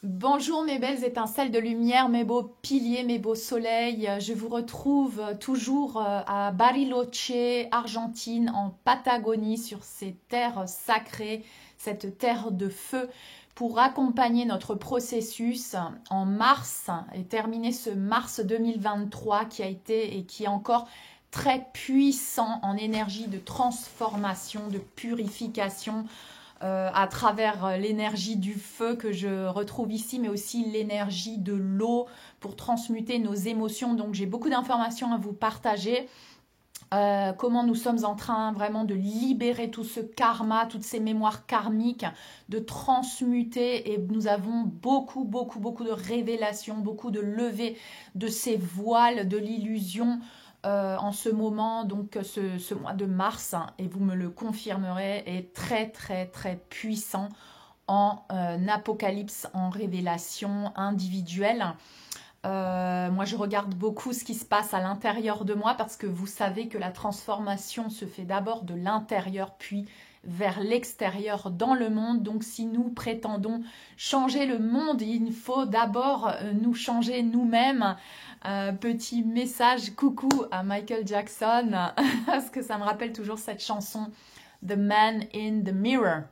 Bonjour mes belles étincelles de lumière, mes beaux piliers, mes beaux soleils. Je vous retrouve toujours à Bariloche, Argentine, en Patagonie, sur ces terres sacrées, cette terre de feu, pour accompagner notre processus en mars et terminer ce mars 2023 qui a été et qui est encore très puissant en énergie de transformation, de purification, à travers l'énergie du feu que je retrouve ici, mais aussi l'énergie de l'eau pour transmuter nos émotions. Donc j'ai beaucoup d'informations à vous partager. Comment nous sommes en train vraiment de libérer tout ce karma, toutes ces mémoires karmiques, de transmuter, et nous avons beaucoup de révélations, beaucoup de levées de ces voiles de l'illusion en ce moment, donc ce mois de mars, et vous me le confirmerez, est très puissant en apocalypse, en révélation individuelle. Moi, je regarde beaucoup ce qui se passe à l'intérieur de moi parce que vous savez que la transformation se fait d'abord de l'intérieur, puis vers l'extérieur dans le monde. Donc, si nous prétendons changer le monde, il faut d'abord nous changer nous-mêmes. Petit message coucou à Michael Jackson parce que ça me rappelle toujours cette chanson The Man in the Mirror.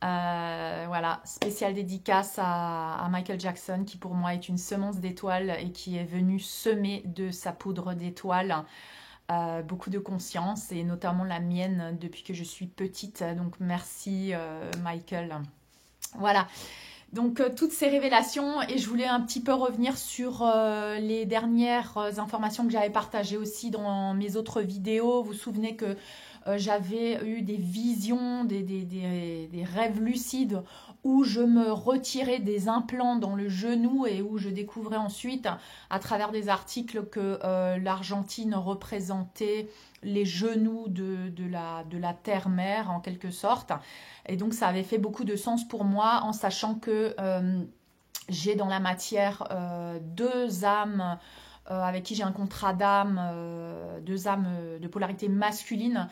Voilà, spéciale dédicace à Michael Jackson qui pour moi est une semence d'étoiles et qui est venu semer de sa poudre d'étoiles beaucoup de conscience et notamment la mienne depuis que je suis petite. Donc merci Michael. Voilà. Donc toutes ces révélations, et je voulais un petit peu revenir sur les dernières informations que j'avais partagées aussi dans mes autres vidéos. Vous vous souvenez que j'avais eu des visions, des rêves lucides où je me retirais des implants dans le genou et où je découvrais ensuite à travers des articles que l'Argentine représentait les genoux de la terre-mère en quelque sorte. Et donc ça avait fait beaucoup de sens pour moi en sachant que j'ai dans la matière deux âmes avec qui j'ai un contrat d'âme, deux âmes de polarité masculine,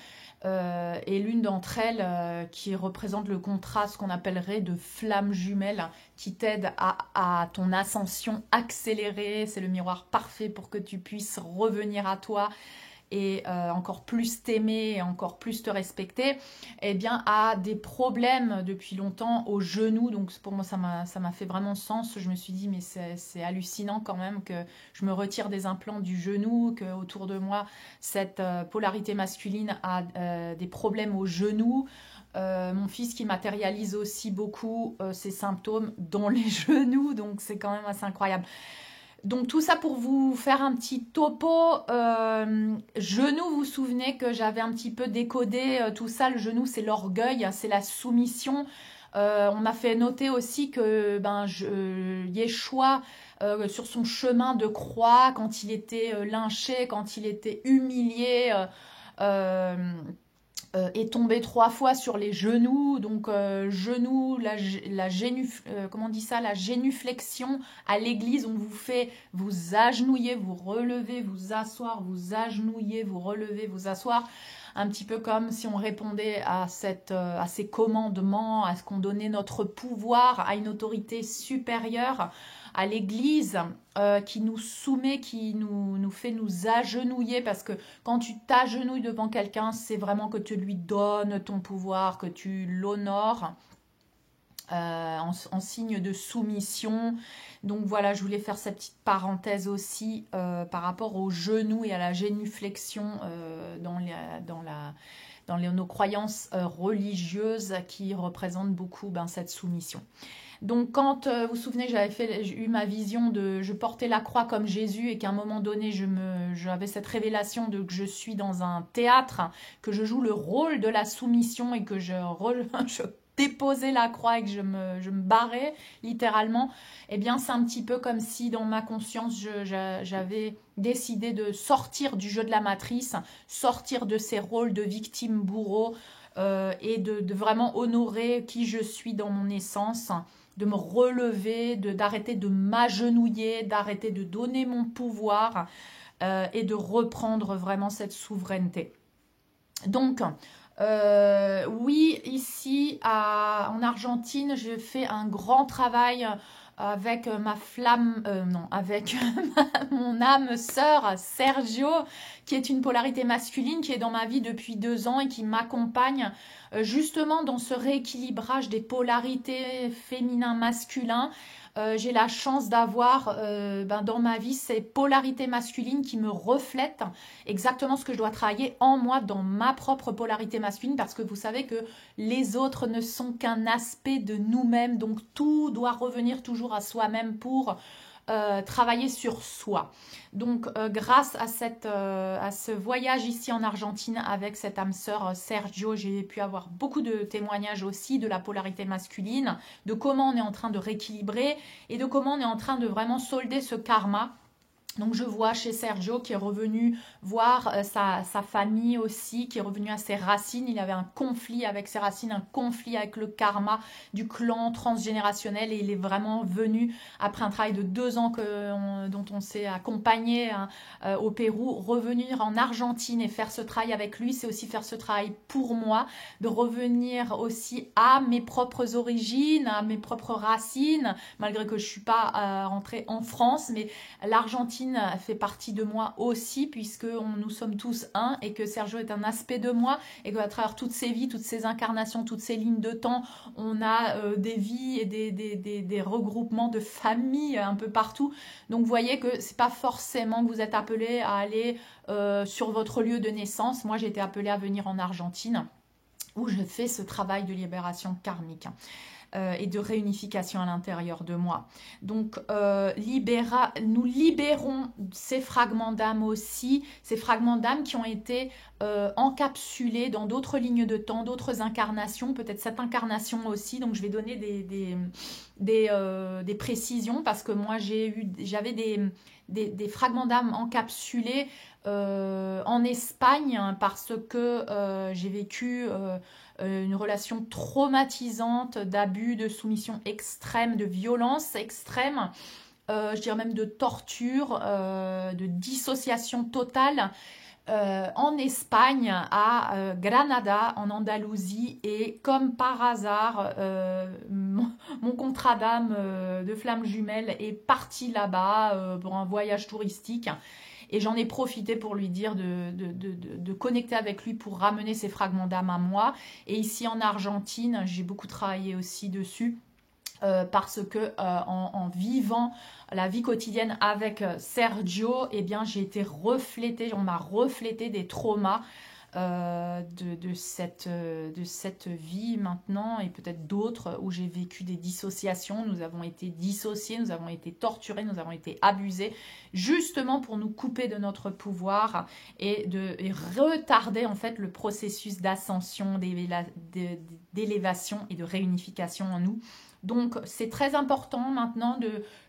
et l'une d'entre elles qui représente le contrat, ce qu'on appellerait de flamme jumelle, qui t'aide à ton ascension accélérée. C'est le miroir parfait pour que tu puisses revenir à toi et encore plus t'aimer et encore plus te respecter, eh bien, a des problèmes depuis longtemps au genou. Donc pour moi, ça m'a fait vraiment sens. Je me suis dit, mais c'est hallucinant quand même que je me retire des implants du genou, que autour de moi, cette polarité masculine a des problèmes au genou. Mon fils qui matérialise aussi beaucoup ses symptômes dans les genoux, donc c'est quand même assez incroyable. Donc tout ça pour vous faire un petit topo. Genou, vous vous souvenez que j'avais un petit peu décodé tout ça. Le genou, c'est l'orgueil, c'est la soumission. On m'a fait noter aussi que Yeshua, sur son chemin de croix, quand il était lynché, quand il était humilié, euh, est tombé 3 fois sur les genoux, donc genoux, comment on dit ça, la génuflexion à l'église, on vous fait vous agenouiller, vous relever, vous asseoir, vous agenouiller, vous relever, vous asseoir, un petit peu comme si on répondait à ces commandements, à ce qu'on donnait notre pouvoir à une autorité supérieure, à l'église, qui nous soumet, qui nous fait nous agenouiller, parce que quand tu t'agenouilles devant quelqu'un, c'est vraiment que tu lui donnes ton pouvoir, que tu l'honores en signe de soumission. Donc voilà, je voulais faire cette petite parenthèse aussi par rapport aux genoux et à la génuflexion dans nos croyances religieuses qui représentent beaucoup cette soumission. Donc quand vous vous souvenez, j'ai eu ma vision de je portais la croix comme Jésus et qu'à un moment donné j'avais cette révélation de que je suis dans un théâtre, que je joue le rôle de la soumission et que je déposais la croix et que je me barrais littéralement. Eh bien c'est un petit peu comme si dans ma conscience j'avais décidé de sortir du jeu de la matrice, sortir de ces rôles de victime bourreau, et de vraiment honorer qui je suis dans mon essence, de me relever, d'arrêter de m'agenouiller, d'arrêter de donner mon pouvoir et de reprendre vraiment cette souveraineté. Donc, oui, ici en Argentine, j'ai fait un grand travail avec ma flamme, non, avec mon âme sœur Sergio, qui est une polarité masculine, qui est dans ma vie depuis 2 ans et qui m'accompagne justement dans ce rééquilibrage des polarités féminin-masculin. J'ai la chance d'avoir dans ma vie ces polarités masculines qui me reflètent exactement ce que je dois travailler en moi dans ma propre polarité masculine, parce que vous savez que les autres ne sont qu'un aspect de nous-mêmes, donc tout doit revenir toujours à soi-même pour travailler sur soi. Donc grâce à ce voyage ici en Argentine avec cette âme sœur Sergio, j'ai pu avoir beaucoup de témoignages aussi de la polarité masculine, de comment on est en train de rééquilibrer et de comment on est en train de vraiment solder ce karma. Donc je vois chez Sergio qui est revenu voir sa famille aussi, qui est revenu à ses racines. Il avait un conflit avec ses racines, un conflit avec le karma du clan transgénérationnel, et il est vraiment venu, après un travail de 2 ans dont on s'est accompagné au Pérou, revenir en Argentine et faire ce travail avec lui. C'est aussi faire ce travail pour moi, de revenir aussi à mes propres origines, à mes propres racines, malgré que je ne suis pas rentrée en France, mais l'Argentine fait partie de moi aussi, puisque nous sommes tous un, et que Sergio est un aspect de moi, et qu'à travers toutes ces vies, toutes ces incarnations, toutes ces lignes de temps, on a des vies et des regroupements de familles un peu partout. Donc vous voyez que c'est pas forcément que vous êtes appelé à aller sur votre lieu de naissance. Moi j'ai été appelée à venir en Argentine, où je fais ce travail de libération karmique et de réunification à l'intérieur de moi. Donc, nous libérons ces fragments d'âme aussi, ces fragments d'âme qui ont été encapsulés dans d'autres lignes de temps, d'autres incarnations, peut-être cette incarnation aussi. Donc, je vais donner des précisions, parce que moi, j'avais des fragments d'âme encapsulés en Espagne, parce que j'ai vécu une relation traumatisante d'abus, de soumission extrême, de violence extrême, je dirais même de torture, de dissociation totale en Espagne, à Granada, en Andalousie. Et comme par hasard, mon contrat d'âme de flamme jumelle est parti là-bas pour un voyage touristique. Et j'en ai profité pour lui dire de connecter avec lui pour ramener ces fragments d'âme à moi. Et ici en Argentine, j'ai beaucoup travaillé aussi dessus. Parce que en vivant la vie quotidienne avec Sergio, eh bien j'ai été reflétée, on m'a reflété des traumas de cette vie maintenant, et peut-être d'autres où j'ai vécu des dissociations. Nous avons été dissociés, nous avons été torturés, nous avons été abusés, justement pour nous couper de notre pouvoir et retarder en fait le processus d'ascension, d'élévation et de réunification en nous. Donc, c'est très important maintenant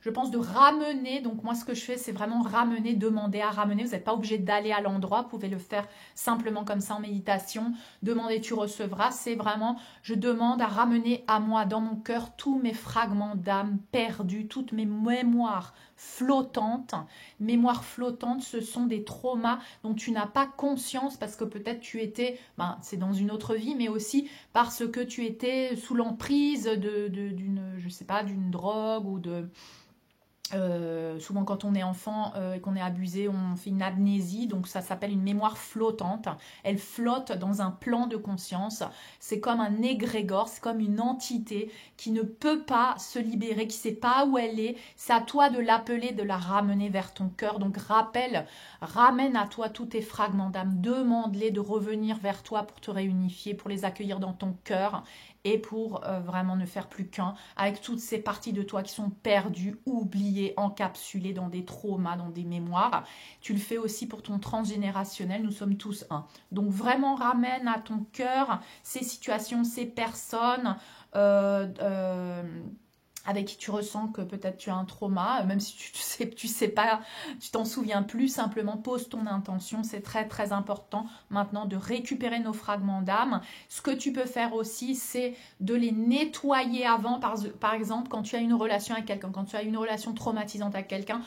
je pense, de ramener. Donc, moi, ce que je fais, c'est vraiment ramener, demander à ramener. Vous n'êtes pas obligé d'aller à l'endroit. Vous pouvez le faire simplement comme ça en méditation. Demander, tu recevras. C'est vraiment, je demande à ramener à moi, dans mon cœur, tous mes fragments d'âme perdus, toutes mes mémoires flottantes. Mémoires flottantes, ce sont des traumas dont tu n'as pas conscience, parce que peut-être tu étais, c'est dans une autre vie, mais aussi parce que tu étais sous l'emprise d'une drogue ou souvent quand on est enfant et qu'on est abusé, on fait une amnésie, donc ça s'appelle une mémoire flottante. Elle flotte dans un plan de conscience. C'est comme un égrégore, c'est comme une entité qui ne peut pas se libérer, qui ne sait pas où elle est. C'est à toi de l'appeler, de la ramener vers ton cœur. Donc ramène à toi tous tes fragments d'âme, demande-les de revenir vers toi pour te réunifier, pour les accueillir dans ton cœur, et pour vraiment ne faire plus qu'un avec toutes ces parties de toi qui sont perdues, oubliées, encapsulées dans des traumas, dans des mémoires. Tu le fais aussi pour ton transgénérationnel, nous sommes tous un. Donc vraiment ramène à ton cœur ces situations, ces personnes avec qui tu ressens que peut-être tu as un trauma, même si tu sais pas, tu t'en souviens plus, simplement pose ton intention. C'est très très important maintenant de récupérer nos fragments d'âme. Ce que tu peux faire aussi, c'est de les nettoyer avant. Par exemple, quand tu as une relation avec quelqu'un, quand tu as une relation traumatisante avec quelqu'un,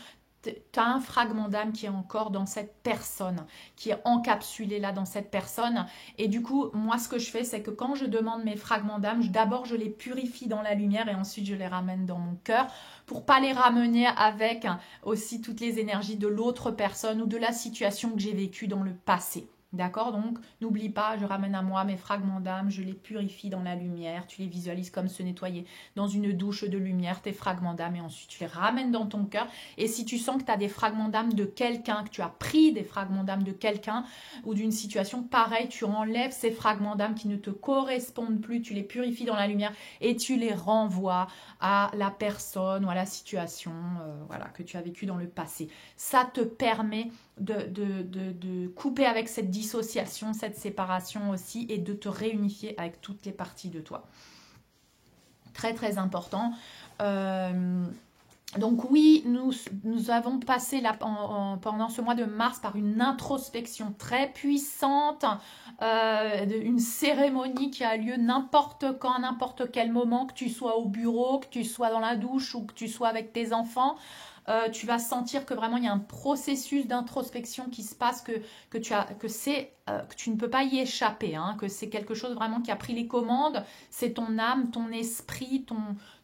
tu as un fragment d'âme qui est encore dans cette personne, qui est encapsulé là dans cette personne. Et du coup, moi, ce que je fais, c'est que quand je demande mes fragments d'âme, d'abord, je les purifie dans la lumière et ensuite, je les ramène dans mon cœur pour pas les ramener avec aussi toutes les énergies de l'autre personne ou de la situation que j'ai vécue dans le passé. D'accord? Donc, n'oublie pas, je ramène à moi mes fragments d'âme, je les purifie dans la lumière, tu les visualises comme se nettoyer dans une douche de lumière, tes fragments d'âme, et ensuite tu les ramènes dans ton cœur. Et si tu sens que tu as des fragments d'âme de quelqu'un, que tu as pris des fragments d'âme de quelqu'un ou d'une situation, pareil, tu enlèves ces fragments d'âme qui ne te correspondent plus, tu les purifies dans la lumière et tu les renvoies à la personne ou à la situation voilà, que tu as vécue dans le passé. Ça te permet de couper avec cette dissociation, cette séparation aussi, et de te réunifier avec toutes les parties de toi. Très très important. Donc oui, nous avons passé pendant ce mois de mars par une introspection très puissante, une cérémonie qui a lieu n'importe quand, à n'importe quel moment, que tu sois au bureau, que tu sois dans la douche ou que tu sois avec tes enfants. Tu vas sentir que vraiment il y a un processus d'introspection qui se passe, que tu ne peux pas y échapper, hein, que c'est quelque chose vraiment qui a pris les commandes. C'est ton âme, ton esprit,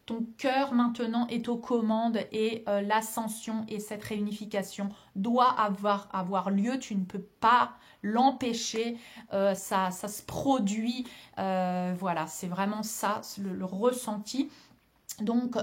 ton cœur maintenant est aux commandes, et l'ascension et cette réunification doit avoir lieu. Tu ne peux pas l'empêcher, ça se produit. Voilà, c'est vraiment ça, le ressenti. Donc,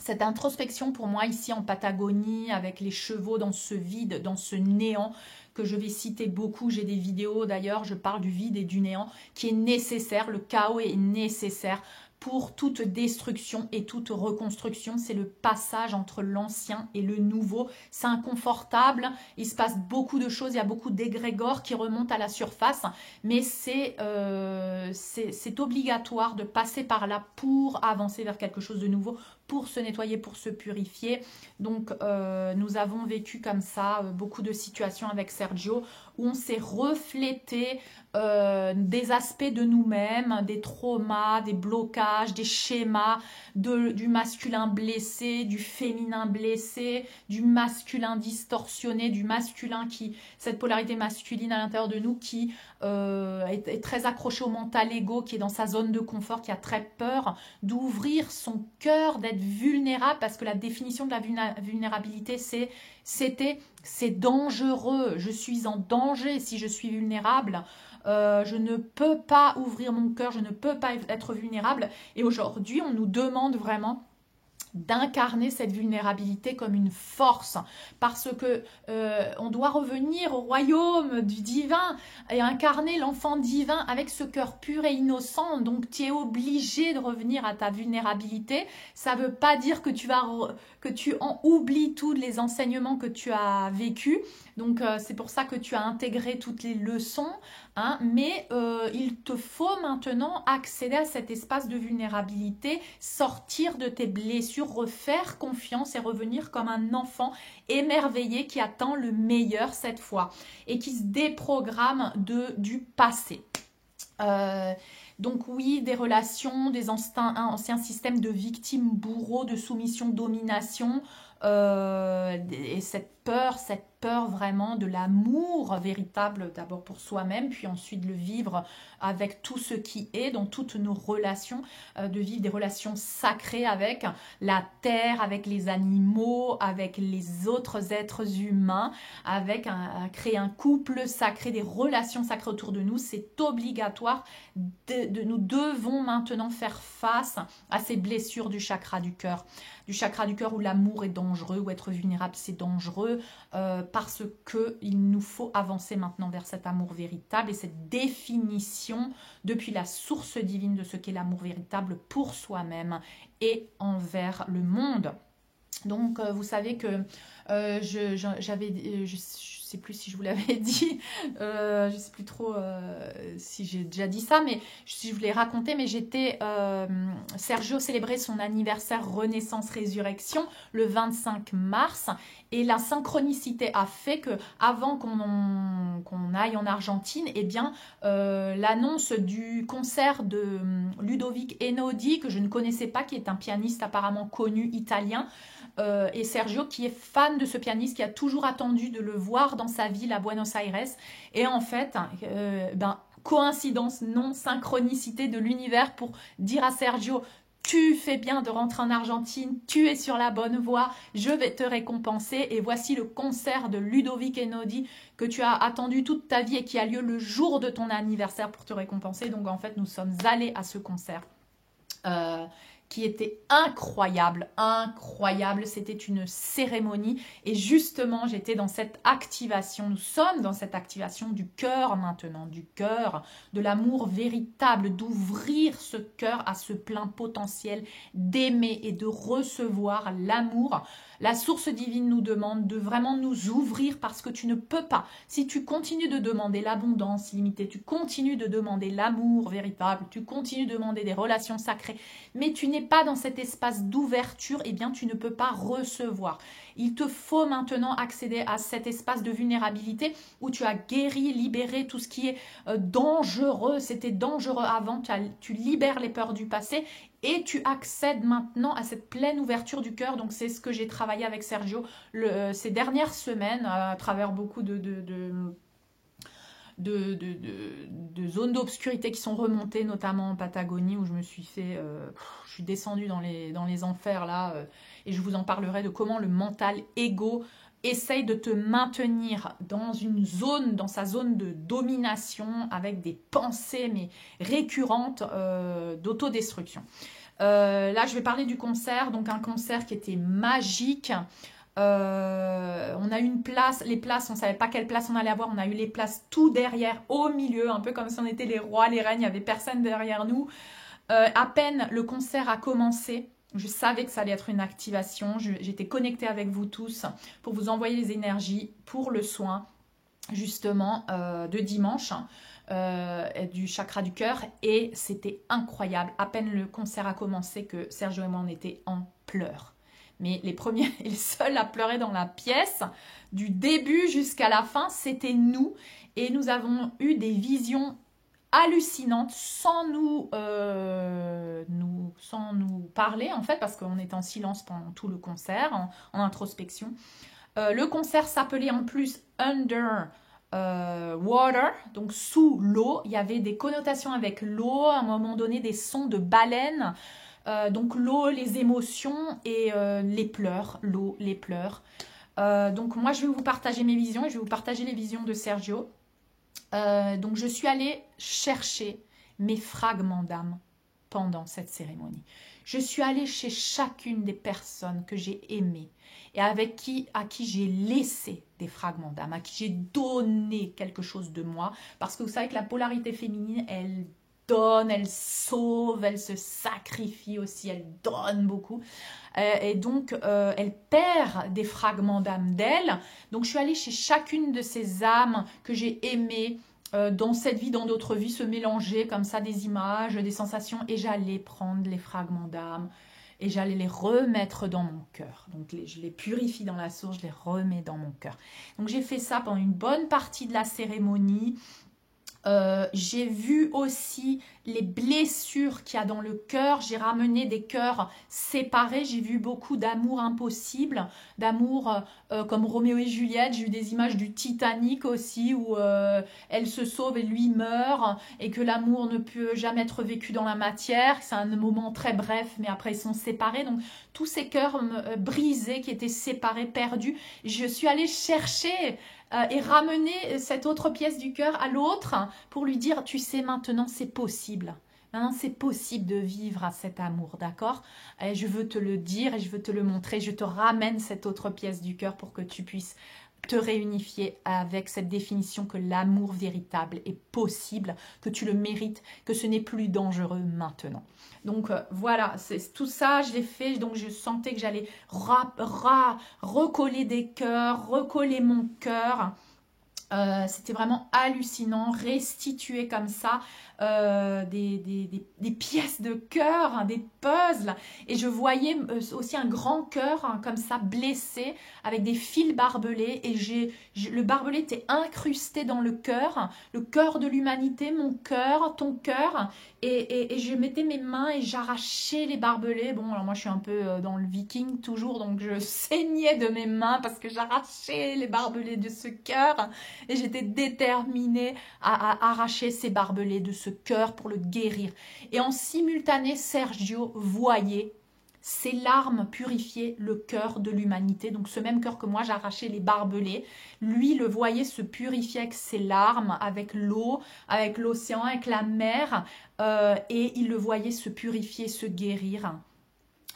cette introspection pour moi ici en Patagonie, avec les chevaux dans ce vide, dans ce néant, que je vais citer beaucoup, j'ai des vidéos d'ailleurs, je parle du vide et du néant, qui est nécessaire, le chaos est nécessaire pour toute destruction et toute reconstruction. C'est le passage entre l'ancien et le nouveau. C'est inconfortable, il se passe beaucoup de choses, il y a beaucoup d'égrégores qui remontent à la surface, mais c'est obligatoire de passer par là pour avancer vers quelque chose de nouveau, pour se nettoyer, pour se purifier. Donc nous avons vécu comme ça beaucoup de situations avec Sergio où on s'est reflété des aspects de nous-mêmes, des traumas, des blocages, des schémas, du masculin blessé, du féminin blessé, du masculin distorsionné, du masculin cette polarité masculine à l'intérieur de nous qui est très accroché au mental égo, qui est dans sa zone de confort, qui a très peur d'ouvrir son cœur, d'être vulnérable, parce que la définition de la vulnérabilité, c'est dangereux, je suis en danger si je suis vulnérable, je ne peux pas ouvrir mon cœur, je ne peux pas être vulnérable. Et aujourd'hui, on nous demande vraiment d'incarner cette vulnérabilité comme une force, parce que on doit revenir au royaume du divin et incarner l'enfant divin avec ce cœur pur et innocent. Donc tu es obligé de revenir à ta vulnérabilité. Ça veut pas dire que tu en oublies tous les enseignements que tu as vécus. Donc c'est pour ça que tu as intégré toutes les leçons, hein, mais il te faut maintenant accéder à cet espace de vulnérabilité, sortir de tes blessures, refaire confiance et revenir comme un enfant émerveillé qui attend le meilleur cette fois et qui se déprogramme du passé. Donc oui, des relations, des anciens systèmes de victimes, bourreaux, de soumission, domination, et cette peur vraiment de l'amour véritable, d'abord pour soi-même, puis ensuite le vivre avec tout ce qui est, dans toutes nos relations, de vivre des relations sacrées avec la terre, avec les animaux, avec les autres êtres humains, avec créer un couple sacré, des relations sacrées autour de nous. C'est obligatoire, nous devons maintenant faire face à ces blessures du chakra du cœur où l'amour est dangereux, où être vulnérable c'est dangereux, parce qu'il nous faut avancer maintenant vers cet amour véritable et cette définition depuis la source divine de ce qu'est l'amour véritable pour soi-même et envers le monde. Donc vous savez que sais plus si je vous l'avais dit, je sais plus trop si j'ai déjà dit ça, mais si je vous l'ai raconté, mais Sergio célébrait son anniversaire Renaissance Résurrection le 25 mars, et la synchronicité a fait que avant qu'on aille en Argentine, eh bien l'annonce du concert de Ludovic Einaudi, que je ne connaissais pas, qui est un pianiste apparemment connu italien, et Sergio qui est fan de ce pianiste, qui a toujours attendu de le voir dans sa ville à Buenos Aires. Et en fait, coïncidence, non, synchronicité de l'univers pour dire à Sergio: tu fais bien de rentrer en Argentine, tu es sur la bonne voie, je vais te récompenser. Et voici le concert de Ludovic Einaudi que tu as attendu toute ta vie et qui a lieu le jour de ton anniversaire pour te récompenser. Donc en fait, nous sommes allés à ce concert. Qui était incroyable, incroyable. C'était une cérémonie et justement, j'étais dans cette activation. Nous sommes dans cette activation du cœur maintenant, du cœur, de l'amour véritable, d'ouvrir ce cœur à ce plein potentiel, d'aimer et de recevoir l'amour. La source divine nous demande de vraiment nous ouvrir parce que tu ne peux pas. Si tu continues de demander l'abondance illimitée, tu continues de demander l'amour véritable, tu continues de demander des relations sacrées, mais tu n'es pas dans cet espace d'ouverture, eh bien tu ne peux pas recevoir. Il te faut maintenant accéder à cet espace de vulnérabilité où tu as guéri, libéré tout ce qui est dangereux. C'était dangereux avant, tu libères les peurs du passé et tu accèdes maintenant à cette pleine ouverture du cœur. Donc c'est ce que j'ai travaillé avec Sergio ces dernières semaines à travers beaucoup de zones d'obscurité qui sont remontées, notamment en Patagonie où je me suis fait, je suis descendue dans les enfers là, et je vous en parlerai de comment le mental égo essaye de te maintenir dans sa zone de domination avec des pensées mais récurrentes d'autodestruction. Là je vais parler du concert, donc un concert qui était magique. On a eu une place, les places, on ne savait pas quelle place on allait avoir, on a eu les places tout derrière, au milieu, un peu comme si on était les rois, les reines, il n'y avait personne derrière nous. À peine le concert a commencé, je savais que ça allait être une activation, j'étais connectée avec vous tous pour vous envoyer les énergies pour le soin justement de dimanche. Du chakra du cœur, et c'était incroyable. À peine le concert a commencé que Sergio et moi on était en pleurs. Mais les premiers et les seuls à pleurer dans la pièce, du début jusqu'à la fin, c'était nous. Et nous avons eu des visions hallucinantes sans nous parler, en fait, parce qu'on était en silence pendant tout le concert, en introspection. Le concert s'appelait en plus Under Water, donc sous l'eau. Il y avait des connotations avec l'eau, à un moment donné des sons de baleines. Donc l'eau, les émotions et les pleurs, l'eau, les pleurs. Donc moi je vais vous partager mes visions et je vais vous partager les visions de Sergio. Donc je suis allée chercher mes fragments d'âme pendant cette cérémonie. Je suis allée chez chacune des personnes que j'ai aimées et à qui j'ai laissé des fragments d'âme, à qui j'ai donné quelque chose de moi. Parce que vous savez que la polarité féminine, elle donne, elle sauve, elle se sacrifie aussi, elle donne beaucoup. Et donc, elle perd des fragments d'âme d'elle. Donc, je suis allée chez chacune de ces âmes que j'ai aimées, dans cette vie, dans d'autres vies, se mélanger comme ça des images, des sensations. Et j'allais prendre les fragments d'âme et j'allais les remettre dans mon cœur. Donc, je les purifie dans la source, je les remets dans mon cœur. Donc, j'ai fait ça pendant une bonne partie de la cérémonie. J'ai vu aussi les blessures qu'il y a dans le cœur. J'ai ramené des cœurs séparés. J'ai vu beaucoup d'amour impossible, d'amour comme Roméo et Juliette. J'ai eu des images du Titanic aussi où elle se sauve et lui meurt et que l'amour ne peut jamais être vécu dans la matière. C'est un moment très bref, mais après ils sont séparés. Donc tous ces cœurs brisés qui étaient séparés, perdus, je suis allée chercher et ramener cette autre pièce du cœur à l'autre pour lui dire, tu sais, maintenant c'est possible. Maintenant c'est possible de vivre à cet amour, d'accord? Et je veux te le dire et je veux te le montrer. Je te ramène cette autre pièce du cœur pour que tu puisses te réunifier avec cette définition que l'amour véritable est possible, que tu le mérites, que ce n'est plus dangereux maintenant. Donc voilà, tout ça, je l'ai fait, donc je sentais que j'allais recoller des cœurs, recoller mon cœur. C'était vraiment hallucinant, restituer comme ça des pièces de cœur, hein, des puzzles. Et je voyais aussi un grand cœur hein, comme ça blessé avec des fils barbelés. Et le barbelé était incrusté dans le cœur de l'humanité, mon cœur, ton cœur. Et je mettais mes mains et j'arrachais les barbelés. Bon, alors moi je suis un peu dans le viking toujours, donc je saignais de mes mains parce que j'arrachais les barbelés de ce cœur. Et j'étais déterminée à arracher ces barbelés de ce cœur pour le guérir. Et en simultané, Sergio voyait ses larmes purifier le cœur de l'humanité. Donc ce même cœur que moi, j'arrachais les barbelés. Lui le voyait se purifier avec ses larmes, avec l'eau, avec l'océan, avec la mer. Et il le voyait se purifier, se guérir.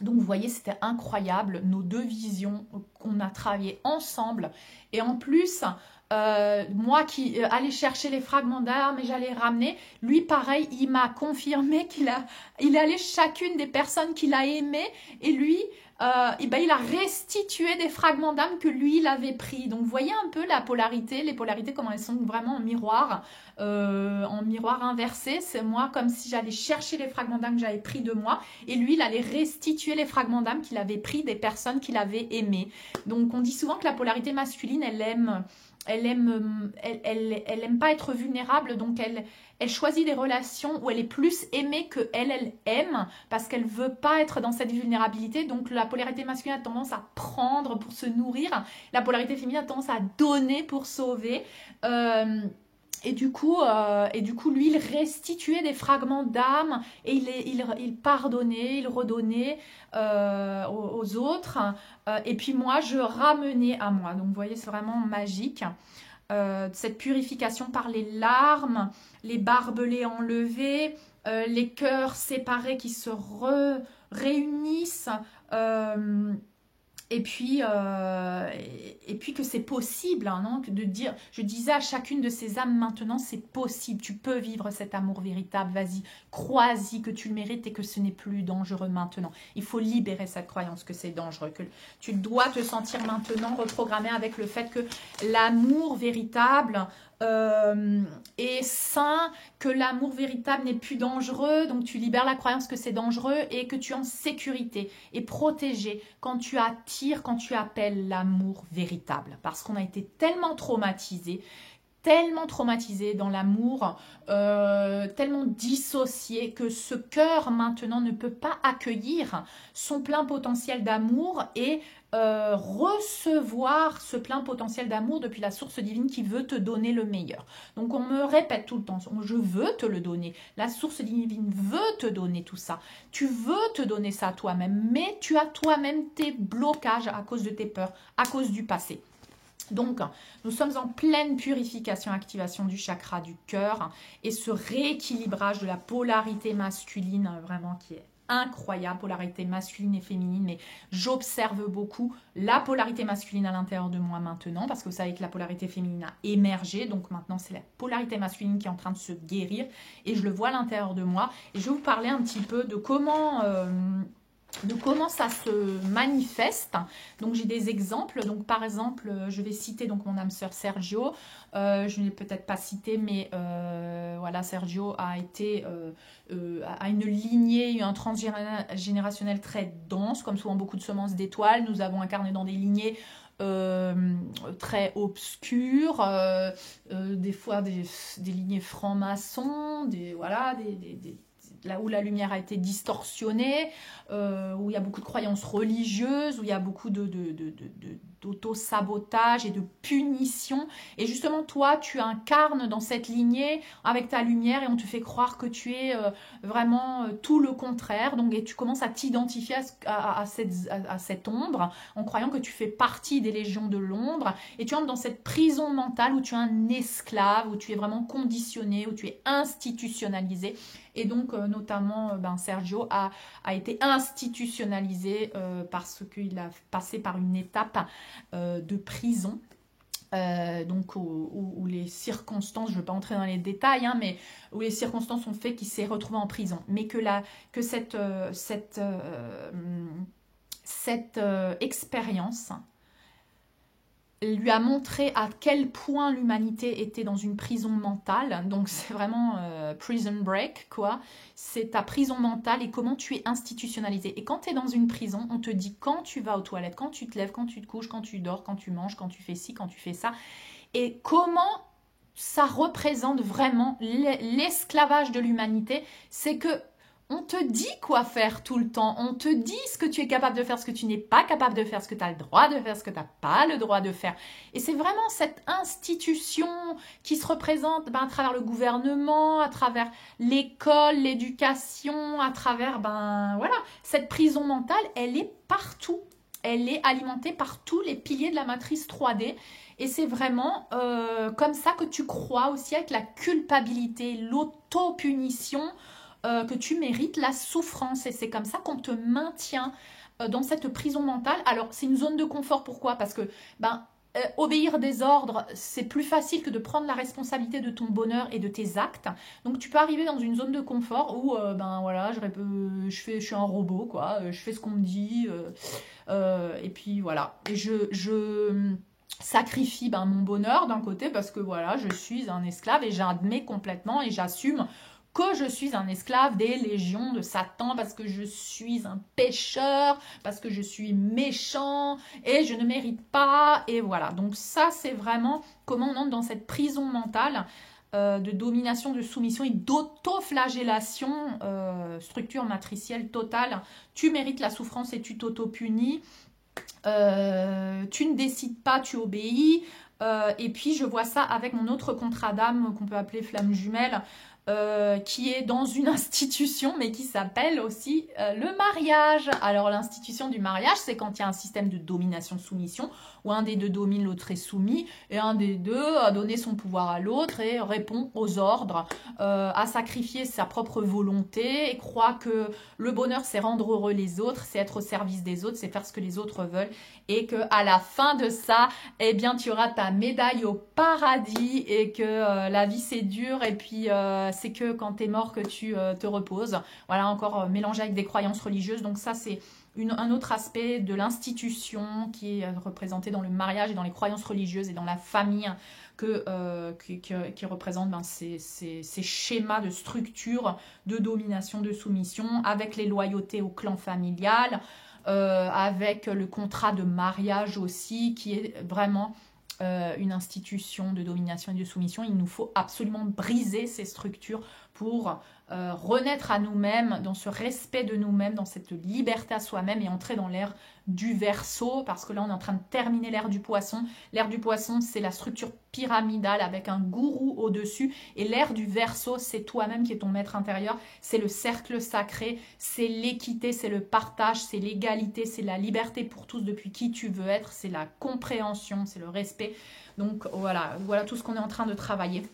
Donc vous voyez, c'était incroyable, nos deux visions qu'on a travaillées ensemble. Et en plus, moi qui allais chercher les fragments d'âme et j'allais les ramener, lui pareil, il m'a confirmé il allait chacune des personnes qu'il a aimées et lui, et ben, il a restitué des fragments d'âme que lui, il avait pris. Donc vous voyez un peu la polarité, les polarités, comment elles sont vraiment en miroir inversé. C'est moi comme si j'allais chercher les fragments d'âme que j'avais pris de moi et lui, il allait restituer les fragments d'âme qu'il avait pris des personnes qu'il avait aimées. Donc on dit souvent que la polarité masculine, elle aime pas être vulnérable, donc elle choisit des relations où elle est plus aimée que elle aime, parce qu'elle veut pas être dans cette vulnérabilité. Donc la polarité masculine a tendance à prendre pour se nourrir, la polarité féminine a tendance à donner pour sauver. Et du coup, lui, il restituait des fragments d'âme et il pardonnait, il redonnait aux autres. Et puis moi, je ramenais à moi. Donc, vous voyez, c'est vraiment magique. Cette purification par les larmes, les barbelés enlevés, les cœurs séparés qui se réunissent. Et puis que c'est possible, hein, non, de dire, je disais à chacune de ces âmes maintenant, c'est possible, tu peux vivre cet amour véritable, vas-y, crois-y que tu le mérites et que ce n'est plus dangereux maintenant. Il faut libérer cette croyance que c'est dangereux, que tu dois te sentir maintenant reprogrammé avec le fait que l'amour véritable est sain, que l'amour véritable n'est plus dangereux, donc tu libères la croyance que c'est dangereux et que tu es en sécurité et protégé quand tu attires, quand tu appelles l'amour véritable, parce qu'on a été tellement traumatisé dans l'amour, tellement dissocié que ce cœur maintenant ne peut pas accueillir son plein potentiel d'amour et recevoir ce plein potentiel d'amour depuis la source divine qui veut te donner le meilleur. Donc on me répète tout le temps, je veux te le donner. La source divine veut te donner tout ça. Tu veux te donner ça à toi-même, mais tu as toi-même tes blocages à cause de tes peurs, à cause du passé. Donc, nous sommes en pleine purification, activation du chakra du cœur et ce rééquilibrage de la polarité masculine vraiment qui est incroyable, polarité masculine et féminine, mais j'observe beaucoup la polarité masculine à l'intérieur de moi maintenant, parce que vous savez que la polarité féminine a émergé, donc maintenant c'est la polarité masculine qui est en train de se guérir, et je le vois à l'intérieur de moi, et je vais vous parler un petit peu de comment ça se manifeste. Donc j'ai des exemples. Donc par exemple, je vais citer donc mon âme sœur Sergio. Je ne l'ai peut-être pas cité, mais voilà, Sergio a été a une lignée, un transgénérationnel très dense, comme souvent beaucoup de semences d'étoiles. Nous avons incarné dans des lignées très obscures, des fois des lignées francs-maçons, là où la lumière a été distorsionnée, où il y a beaucoup de croyances religieuses, où il y a beaucoup d'auto-sabotage et de punition. Et justement, toi, tu incarnes dans cette lignée avec ta lumière et on te fait croire que tu es vraiment tout le contraire. Donc, et tu commences à t'identifier à cette ombre en croyant que tu fais partie des légions de l'ombre. Et tu entres dans cette prison mentale où tu es un esclave, où tu es vraiment conditionné, où tu es institutionnalisé. Et donc, notamment, Sergio a été institutionnalisé parce qu'il a passé par une étape de prison. Donc où les circonstances, je ne veux pas entrer dans les détails, hein, mais où les circonstances ont fait qu'il s'est retrouvé en prison. Mais que cette expérience lui a montré à quel point l'humanité était dans une prison mentale. Donc c'est vraiment prison break, quoi. C'est ta prison mentale et comment tu es institutionnalisé. Et quand tu es dans une prison, on te dit quand tu vas aux toilettes, quand tu te lèves, quand tu te couches, quand tu dors, quand tu manges, quand tu fais ci, quand tu fais ça. Et comment ça représente vraiment l'esclavage de l'humanité. C'est que on te dit quoi faire tout le temps. On te dit ce que tu es capable de faire, ce que tu n'es pas capable de faire, ce que tu as le droit de faire, ce que tu n'as pas le droit de faire. Et c'est vraiment cette institution qui se représente à travers le gouvernement, à travers l'école, l'éducation, à travers voilà, cette prison mentale, elle est partout. Elle est alimentée par tous les piliers de la matrice 3D. Et c'est vraiment comme ça que tu crois aussi avec la culpabilité, l'autopunition, que tu mérites la souffrance. Et c'est comme ça qu'on te maintient dans cette prison mentale. Alors, c'est une zone de confort. Pourquoi? Parce que obéir des ordres, c'est plus facile que de prendre la responsabilité de ton bonheur et de tes actes. Donc, tu peux arriver dans une zone de confort où, voilà, je suis un robot, quoi. Je fais ce qu'on me dit. Et puis, voilà. Et je sacrifie mon bonheur d'un côté parce que, voilà, je suis un esclave et j'admets complètement et j'assume que je suis un esclave des légions de Satan parce que je suis un pécheur, parce que je suis méchant et je ne mérite pas. Et voilà, donc ça c'est vraiment comment on entre dans cette prison mentale de domination, de soumission et d'autoflagellation, structure matricielle totale. Tu mérites la souffrance et tu t'auto-punis. Tu ne décides pas, tu obéis. Et puis je vois ça avec mon autre contrat d'âme qu'on peut appeler flamme jumelle, qui est dans une institution, mais qui s'appelle aussi le mariage. Alors l'institution du mariage, c'est quand il y a un système de domination-soumission, où un des deux domine, l'autre est soumis, et un des deux a donné son pouvoir à l'autre et répond aux ordres, a sacrifié sa propre volonté, et croit que le bonheur, c'est rendre heureux les autres, c'est être au service des autres, c'est faire ce que les autres veulent, et que à la fin de ça, eh bien, tu auras ta médaille au paradis, et que la vie, c'est dur, et puis c'est que quand tu es mort que tu te reposes. Voilà, encore mélangé avec des croyances religieuses. Donc ça, c'est un autre aspect de l'institution qui est représenté dans le mariage et dans les croyances religieuses et dans la famille qui représente ces schémas de structure, de domination, de soumission, avec les loyautés au clan familial, avec le contrat de mariage aussi, qui est vraiment une institution de domination et de soumission. Il nous faut absolument briser ces structures pour renaître à nous-mêmes, dans ce respect de nous-mêmes, dans cette liberté à soi-même et entrer dans l'ère du Verseau, parce que là on est en train de terminer l'ère du Poisson. L'ère du Poisson, c'est la structure pyramidale avec un gourou au-dessus, et l'ère du Verseau, c'est toi-même qui es ton maître intérieur, c'est le cercle sacré, c'est l'équité, c'est le partage, c'est l'égalité, c'est la liberté pour tous depuis qui tu veux être, c'est la compréhension, c'est le respect. Donc voilà tout ce qu'on est en train de travailler.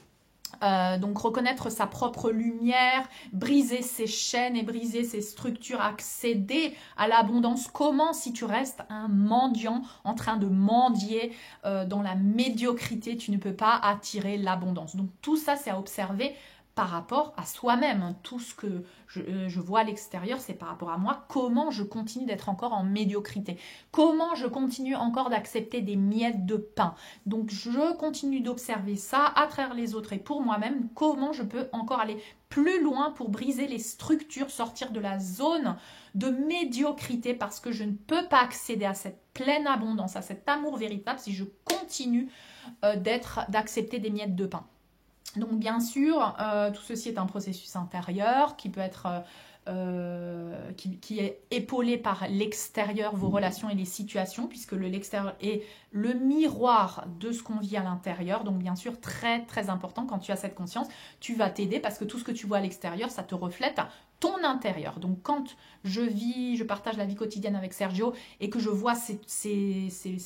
Donc reconnaître sa propre lumière, briser ses chaînes et briser ses structures, accéder à l'abondance. Comment si tu restes un mendiant en train de mendier dans la médiocrité, tu ne peux pas attirer l'abondance. Donc tout ça, c'est à observer par rapport à soi-même. Tout ce que je vois à l'extérieur, c'est par rapport à moi. Comment je continue d'être encore en médiocrité? Comment je continue encore d'accepter des miettes de pain? Donc, je continue d'observer ça à travers les autres et pour moi-même. Comment je peux encore aller plus loin pour briser les structures, sortir de la zone de médiocrité, parce que je ne peux pas accéder à cette pleine abondance, à cet amour véritable si je continue d'accepter des miettes de pain. Donc bien sûr, tout ceci est un processus intérieur qui peut être qui est épaulé par l'extérieur, vos relations et les situations, puisque l'extérieur est le miroir de ce qu'on vit à l'intérieur. Donc bien sûr, très très important, quand tu as cette conscience, tu vas t'aider, parce que tout ce que tu vois à l'extérieur, ça te reflète ton intérieur. Donc quand je partage la vie quotidienne avec Sergio et que je vois ces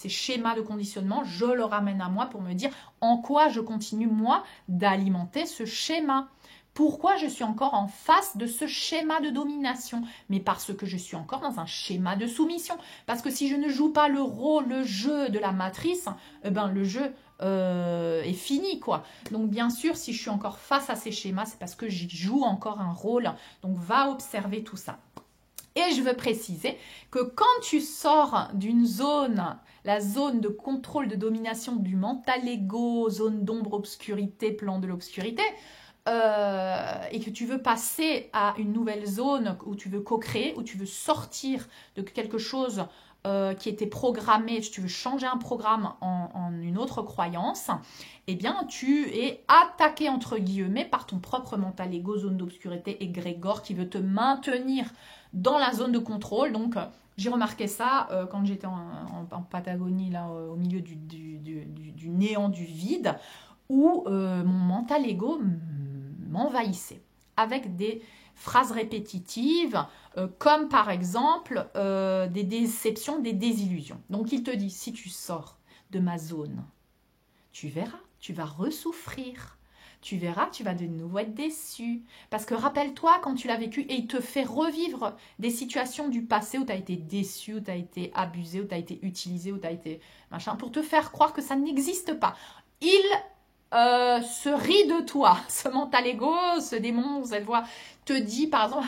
schémas de conditionnement, je le ramène à moi pour me dire en quoi je continue moi d'alimenter ce schéma. Pourquoi je suis encore en face de ce schéma de domination? Mais parce que je suis encore dans un schéma de soumission. Parce que si je ne joue pas le rôle, le jeu de la matrice, le jeu est fini, quoi. Donc bien sûr, si je suis encore face à ces schémas, c'est parce que j'y joue encore un rôle. Donc va observer tout ça. Et je veux préciser que quand tu sors d'une zone, la zone de contrôle, de domination du mental ego, zone d'ombre, obscurité, plan de l'obscurité, et que tu veux passer à une nouvelle zone où tu veux co-créer, où tu veux sortir de quelque chose qui était programmé, tu veux changer un programme en une autre croyance, eh bien tu es attaqué entre guillemets par ton propre mental ego, zone d'obscurité, égrégore qui veut te maintenir dans la zone de contrôle. Donc j'ai remarqué ça quand j'étais en Patagonie, là, au milieu du néant, du vide, où mon mental ego m'envahissait avec des phrases répétitives, comme par exemple des déceptions, des désillusions. Donc il te dit, si tu sors de ma zone, tu verras, tu vas ressouffrir. Tu verras, tu vas de nouveau être déçu. Parce que rappelle-toi quand tu l'as vécu et il te fait revivre des situations du passé où tu as été déçu, où tu as été abusé, où tu as été utilisé, où tu as été machin, pour te faire croire que ça n'existe pas. Il se rit de toi. Ce mental ego, ce démon, cette voix te dit par exemple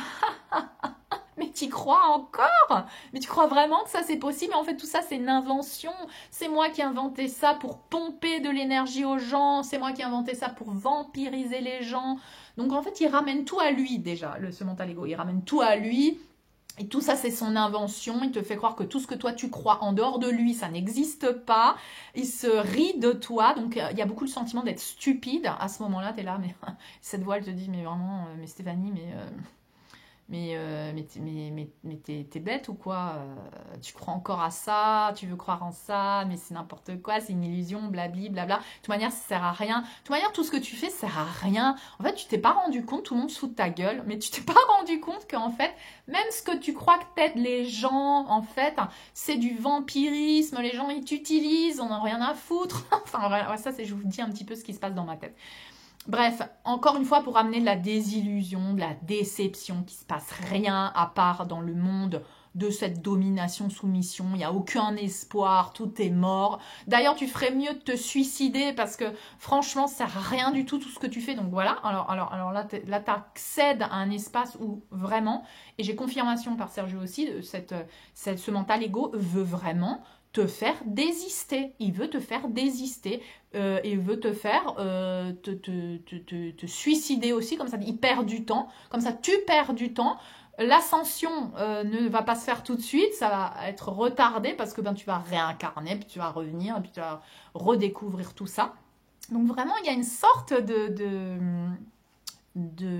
mais tu crois encore? Mais tu crois vraiment que ça c'est possible? Mais en fait tout ça c'est une invention. C'est moi qui ai inventé ça pour pomper de l'énergie aux gens. C'est moi qui ai inventé ça pour vampiriser les gens. Donc en fait il ramène tout à lui déjà, ce mental ego. Il ramène tout à lui. Et tout ça, c'est son invention. Il te fait croire que tout ce que toi, tu crois en dehors de lui, ça n'existe pas. Il se rit de toi. Donc, il y a beaucoup le sentiment d'être stupide. À ce moment-là, tu es là, mais cette voix, elle te dit, mais vraiment, mais Stéphanie, t'es bête ou quoi? Tu crois encore à ça? Tu veux croire en ça? Mais c'est n'importe quoi, c'est une illusion, blabli, blabla. De toute manière, ça sert à rien. De toute manière, tout ce que tu fais, ça sert à rien. En fait, tu t'es pas rendu compte, tout le monde se fout de ta gueule, mais tu t'es pas rendu compte qu'en fait, même ce que tu crois que t'aides les gens, en fait, c'est du vampirisme. Les gens, ils t'utilisent, on n'a rien à foutre. Enfin, ouais, ça, je vous dis un petit peu ce qui se passe dans ma tête. Bref, encore une fois, pour amener de la désillusion, de la déception, qu'il ne se passe rien à part dans le monde de cette domination-soumission. Il n'y a aucun espoir, tout est mort. D'ailleurs, tu ferais mieux de te suicider parce que franchement, ça ne sert à rien du tout, tout ce que tu fais. Donc voilà, alors là, tu accèdes à un espace où vraiment, et j'ai confirmation par Sergio aussi, ce mental ego veut vraiment te faire désister. Il veut te faire désister. Il veut te faire te suicider aussi. Comme ça, il perd du temps. Comme ça, tu perds du temps. L'ascension ne va pas se faire tout de suite. Ça va être retardé parce que tu vas réincarner, puis tu vas revenir, puis tu vas redécouvrir tout ça. Donc vraiment, il y a une sorte de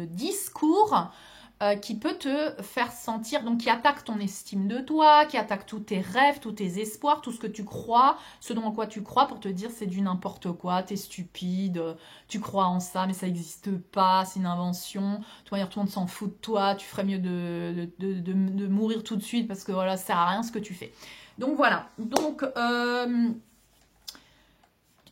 discours qui peut te faire sentir, donc qui attaque ton estime de toi, qui attaque tous tes rêves, tous tes espoirs, tout ce que tu crois, ce dont quoi tu crois pour te dire c'est du n'importe quoi, t'es stupide, tu crois en ça mais ça n'existe pas, c'est une invention, tout le monde s'en fout de toi, tu ferais mieux de mourir tout de suite parce que voilà, ça sert à rien ce que tu fais. Donc voilà, donc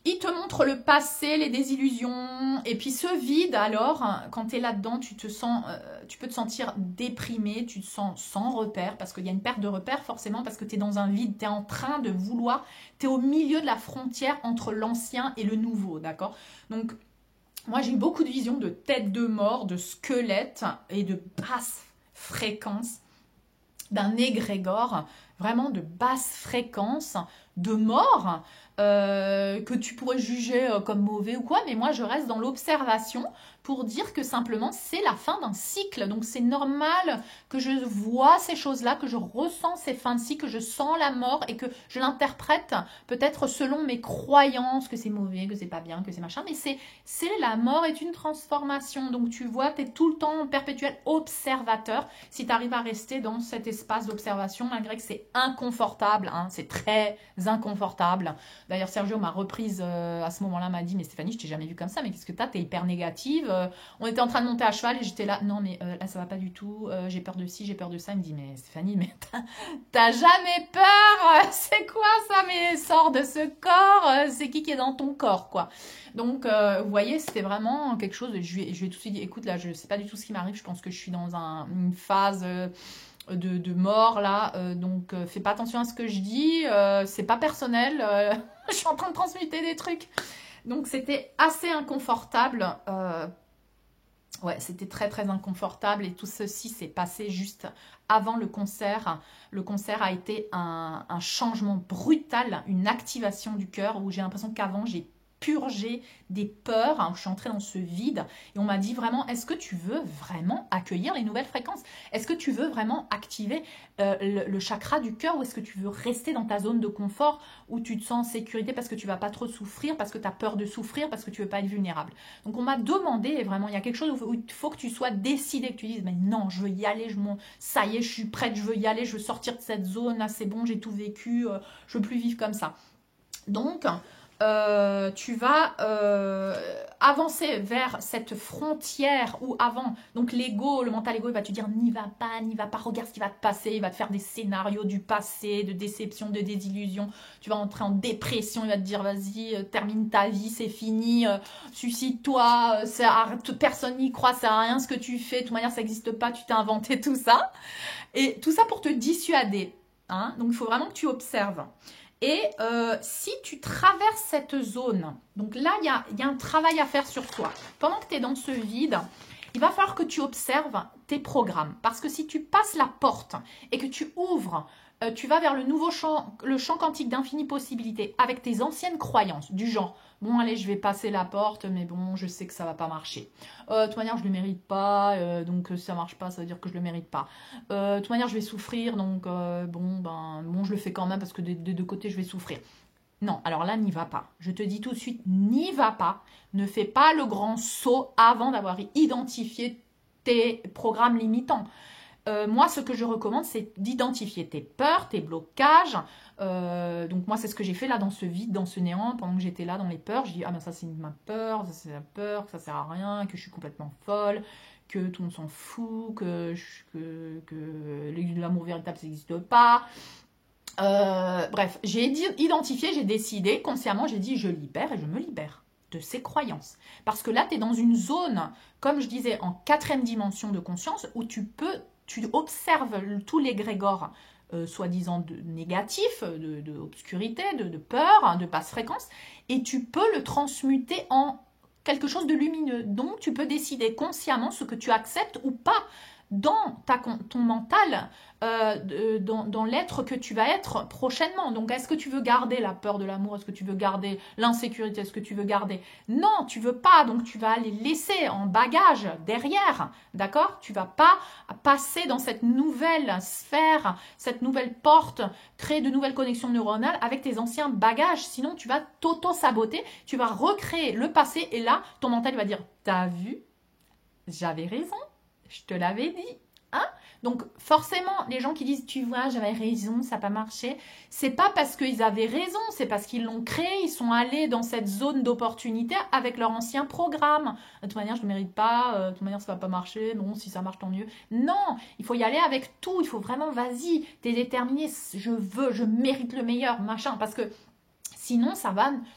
il te montre le passé, les désillusions, et puis ce vide alors, quand tu es là-dedans, tu peux te sentir déprimé, tu te sens sans repère, parce qu'il y a une perte de repère forcément, parce que tu es dans un vide, tu es en train de vouloir, tu es au milieu de la frontière entre l'ancien et le nouveau, d'accord? Donc, moi j'ai eu beaucoup de visions de têtes de mort, de squelettes et de basse fréquence, d'un égrégore, vraiment de basse fréquence, de mort, que tu pourrais juger comme mauvais ou quoi, mais moi je reste dans l'observation pour dire que simplement c'est la fin d'un cycle, donc c'est normal que je vois ces choses-là, que je ressens ces fins de cycle, que je sens la mort et que je l'interprète peut-être selon mes croyances, que c'est mauvais, que c'est pas bien, que c'est machin, mais c'est la mort est une transformation, donc tu vois, tu es tout le temps en perpétuel observateur, si tu arrives à rester dans cet espace d'observation, malgré que c'est inconfortable, hein, c'est très inconfortable. D'ailleurs, Sergio m'a reprise à ce moment-là, m'a dit, mais Stéphanie, je t'ai jamais vue comme ça, mais qu'est-ce que t'as? T'es hyper négative. On était en train de monter à cheval et j'étais là, non, mais là, ça va pas du tout. J'ai peur de ci, j'ai peur de ça. Il me dit, mais Stéphanie, mais t'as jamais peur? C'est quoi ça? Mais sors de ce corps. C'est qui est dans ton corps, quoi? Donc, vous voyez, c'était vraiment quelque chose. Je lui ai tout de suite dit, écoute, là, je sais pas du tout ce qui m'arrive. Je pense que je suis dans une phase de mort là, donc fais pas attention à ce que je dis, c'est pas personnel, je suis en train de transmuter des trucs, donc c'était assez inconfortable Ouais, c'était très très inconfortable et tout ceci s'est passé juste avant le concert. Le concert a été un changement brutal, une activation du cœur où j'ai l'impression qu'avant j'ai purgé des peurs, hein, je suis entrée dans ce vide et on m'a dit vraiment, est-ce que tu veux vraiment accueillir les nouvelles fréquences? Est-ce que tu veux vraiment activer le chakra du cœur ou est-ce que tu veux rester dans ta zone de confort où tu te sens en sécurité parce que tu vas pas trop souffrir, parce que tu as peur de souffrir, parce que tu veux pas être vulnérable? Donc on m'a demandé, et vraiment il y a quelque chose où il faut que tu sois décidé, que tu dises, mais non, je veux y aller, ça y est, je suis prête, je veux y aller, je veux sortir de cette zone, là c'est bon, j'ai tout vécu, je veux plus vivre comme ça. Donc, tu vas avancer vers cette frontière où avant, donc l'ego, le mental ego, il va te dire n'y va pas, regarde ce qui va te passer, il va te faire des scénarios du passé, de déception, de désillusion, tu vas entrer en dépression, il va te dire vas-y, termine ta vie, c'est fini, suicide-toi, personne n'y croit, ça sert à rien ce que tu fais, de toute manière ça n'existe pas, tu t'es inventé tout ça, et tout ça pour te dissuader, hein. Donc il faut vraiment que tu observes. Et si tu traverses cette zone, donc là, il y a un travail à faire sur toi. Pendant que tu es dans ce vide, il va falloir que tu observes tes programmes. Parce que si tu passes la porte et que tu ouvres, tu vas vers le nouveau champ, le champ quantique d'infinies possibilités avec tes anciennes croyances du genre « Bon, allez, je vais passer la porte, mais bon, je sais que ça va pas marcher. De toute manière, je ne le mérite pas, donc si ça marche pas, ça veut dire que je le mérite pas. De toute manière, je vais souffrir, donc bon, je le fais quand même parce que des deux côtés, je vais souffrir. » Non, alors là, n'y va pas. Je te dis tout de suite, n'y va pas. Ne fais pas le grand saut avant d'avoir identifié tes programmes limitants. Moi, ce que je recommande, c'est d'identifier tes peurs, tes blocages. Donc moi, c'est ce que j'ai fait là dans ce vide, dans ce néant, pendant que j'étais là dans les peurs. Je dis, ah ben ça c'est ma peur, ça c'est la peur, que ça sert à rien, que je suis complètement folle, que tout le monde s'en fout, que l'amour véritable, ça n'existe pas. Bref, j'ai identifié, j'ai décidé, consciemment, j'ai dit, je libère et je me libère de ces croyances. Parce que là, tu es dans une zone, comme je disais, en 4e dimension de conscience, où tu observes tous les grégores soi-disant négatifs, de obscurité, de peur, hein, de basse fréquence, et tu peux le transmuter en quelque chose de lumineux. Donc, tu peux décider consciemment ce que tu acceptes ou pas dans ton mental, dans l'être que tu vas être prochainement. Donc, est-ce que tu veux garder la peur de l'amour? Est-ce que tu veux garder l'insécurité? Est-ce que tu veux garder... Non, tu veux pas. Donc, tu vas les laisser en bagage derrière. D'accord? Tu vas pas passer dans cette nouvelle sphère, cette nouvelle porte, créer de nouvelles connexions neuronales avec tes anciens bagages. Sinon, tu vas t'auto-saboter. Tu vas recréer le passé. Et là, ton mental va dire, t'as vu? J'avais raison. Je te l'avais dit, hein? Donc forcément, les gens qui disent, tu vois, j'avais raison, ça n'a pas marché, c'est pas parce qu'ils avaient raison, c'est parce qu'ils l'ont créé, ils sont allés dans cette zone d'opportunité avec leur ancien programme. De toute manière, je ne mérite pas, de toute manière, ça va pas marcher, bon, si ça marche, tant mieux. Non, il faut y aller avec tout, il faut vraiment, vas-y, t'es déterminé, je mérite le meilleur, machin, parce que sinon,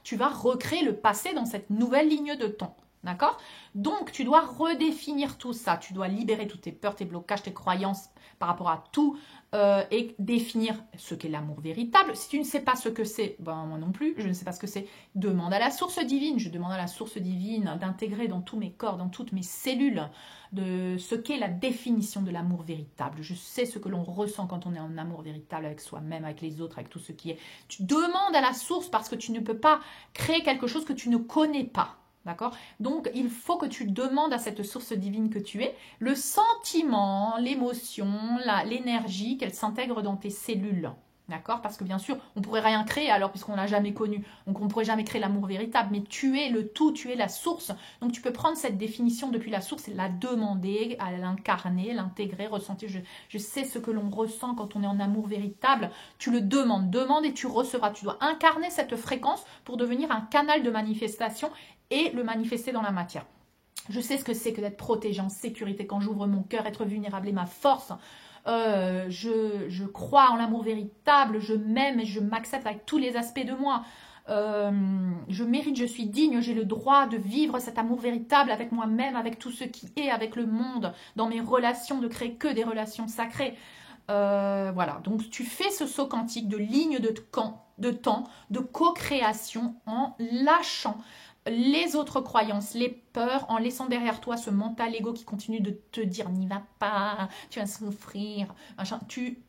tu vas recréer le passé dans cette nouvelle ligne de temps. D'accord? Donc, tu dois redéfinir tout ça. Tu dois libérer toutes tes peurs, tes blocages, tes croyances par rapport à tout et définir ce qu'est l'amour véritable. Si tu ne sais pas ce que c'est, ben moi non plus, je ne sais pas ce que c'est. Demande à la source divine. Je demande à la source divine d'intégrer dans tous mes corps, dans toutes mes cellules, de ce qu'est la définition de l'amour véritable. Je sais ce que l'on ressent quand on est en amour véritable avec soi-même, avec les autres, avec tout ce qui est. Tu demandes à la source parce que tu ne peux pas créer quelque chose que tu ne connais pas. D'accord? Donc, il faut que tu demandes à cette source divine que tu es le sentiment, l'émotion, l'énergie qu'elle s'intègre dans tes cellules. D'accord? Parce que bien sûr, on ne pourrait rien créer alors puisqu'on ne l'a jamais connu. Donc, on ne pourrait jamais créer l'amour véritable. Mais tu es le tout, tu es la source. Donc, tu peux prendre cette définition depuis la source et la demander, à l'incarner, l'intégrer, ressentir. Je sais ce que l'on ressent quand on est en amour véritable. Tu le demandes. Demande et tu recevras. Tu dois incarner cette fréquence pour devenir un canal de manifestation et le manifester dans la matière. Je sais ce que c'est que d'être protégé en sécurité quand j'ouvre mon cœur, être vulnérable et ma force. Je crois en l'amour véritable, je m'aime et je m'accepte avec tous les aspects de moi. Je mérite, je suis digne, j'ai le droit de vivre cet amour véritable avec moi-même, avec tout ce qui est, avec le monde, dans mes relations, de créer que des relations sacrées. Voilà, donc tu fais ce saut quantique de ligne de temps, de co-création en lâchant les autres croyances, les peurs, en laissant derrière toi ce mental ego qui continue de te dire n'y va pas, tu vas souffrir, machin. Tu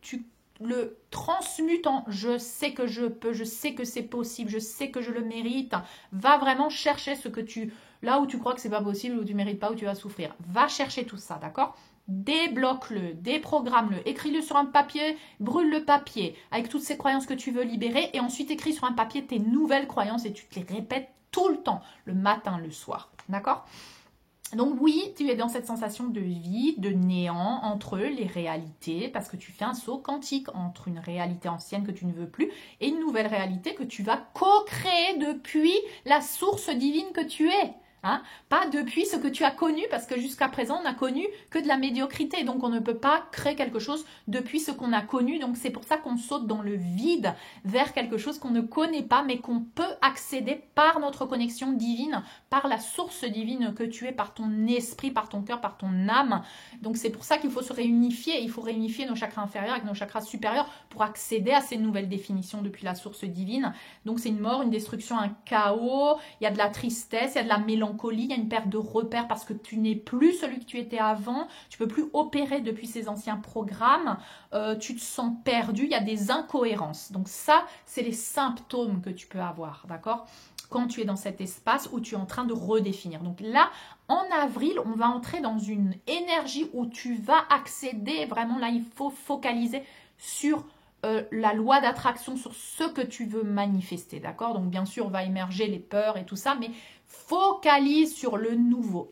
le transmutes en je sais que je peux, je sais que c'est possible, je sais que je le mérite. Va vraiment chercher ce que tu, là où tu crois que c'est pas possible, où tu mérites pas, où tu vas souffrir. Va chercher tout ça, d'accord? Débloque-le, déprogramme-le, écris-le sur un papier, brûle le papier avec toutes ces croyances que tu veux libérer et ensuite écris sur un papier tes nouvelles croyances et tu te les répètes tout le temps, le matin, le soir, d'accord? Donc oui, tu es dans cette sensation de vide, de néant entre les réalités parce que tu fais un saut quantique entre une réalité ancienne que tu ne veux plus et une nouvelle réalité que tu vas co-créer depuis la source divine que tu es. Hein, pas depuis ce que tu as connu, parce que jusqu'à présent, on n'a connu que de la médiocrité. Donc, on ne peut pas créer quelque chose depuis ce qu'on a connu. Donc, c'est pour ça qu'on saute dans le vide vers quelque chose qu'on ne connaît pas, mais qu'on peut accéder par notre connexion divine, par la source divine que tu es, par ton esprit, par ton cœur, par ton âme. Donc, c'est pour ça qu'il faut se réunifier. Il faut réunifier nos chakras inférieurs avec nos chakras supérieurs pour accéder à ces nouvelles définitions depuis la source divine. Donc, c'est une mort, une destruction, un chaos. Il y a de la tristesse, il y a de la mélancolie. Il y a une perte de repères parce que tu n'es plus celui que tu étais avant, tu peux plus opérer depuis ces anciens programmes, tu te sens perdu, il y a des incohérences. Donc ça, c'est les symptômes que tu peux avoir, d'accord? Quand tu es dans cet espace où tu es en train de redéfinir. Donc là, en avril, on va entrer dans une énergie où tu vas accéder, vraiment là, il faut focaliser sur la loi d'attraction, sur ce que tu veux manifester, d'accord? Donc bien sûr, on va émerger les peurs et tout ça, mais focalise sur le nouveau.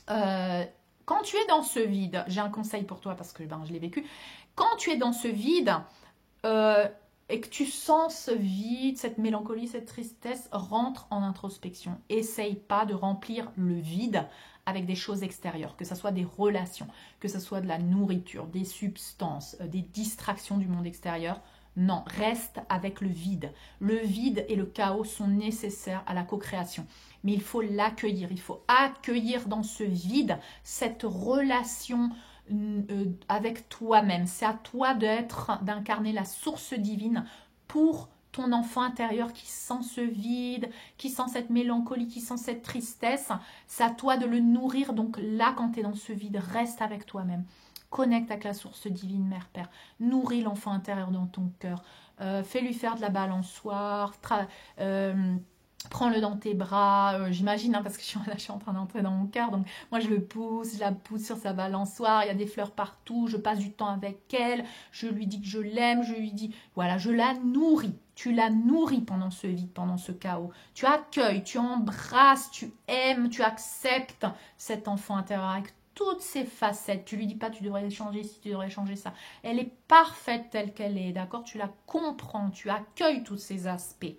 Quand tu es dans ce vide, j'ai un conseil pour toi parce que je l'ai vécu. Quand tu es dans ce vide et que tu sens ce vide, cette mélancolie, cette tristesse, rentre en introspection. Essaye pas de remplir le vide avec des choses extérieures, que ce soit des relations, que ce soit de la nourriture, des substances, des distractions du monde extérieur. Non, reste avec le vide. Le vide et le chaos sont nécessaires à la co-création. Mais il faut l'accueillir. Il faut accueillir dans ce vide cette relation avec toi-même. C'est à toi d'incarner la source divine pour ton enfant intérieur qui sent ce vide, qui sent cette mélancolie, qui sent cette tristesse. C'est à toi de le nourrir. Donc là, quand tu es dans ce vide, reste avec toi-même. Connecte avec la source divine, Mère, Père. Nourris l'enfant intérieur dans ton cœur. Fais-lui faire de la balançoire. Prends-le dans tes bras. J'imagine, parce que je suis en train d'entrer dans mon cœur. Donc, moi, je la pousse sur sa balançoire. Il y a des fleurs partout. Je passe du temps avec elle. Je lui dis que je l'aime. Je lui dis, voilà, je la nourris. Tu la nourris pendant ce vide, pendant ce chaos. Tu accueilles, tu embrasses, tu aimes, tu acceptes cet enfant intérieur avec toutes ses facettes. Tu lui dis pas tu devrais changer ci, tu devrais changer ça. Elle est parfaite telle qu'elle est, d'accord? Tu la comprends, tu accueilles tous ces aspects.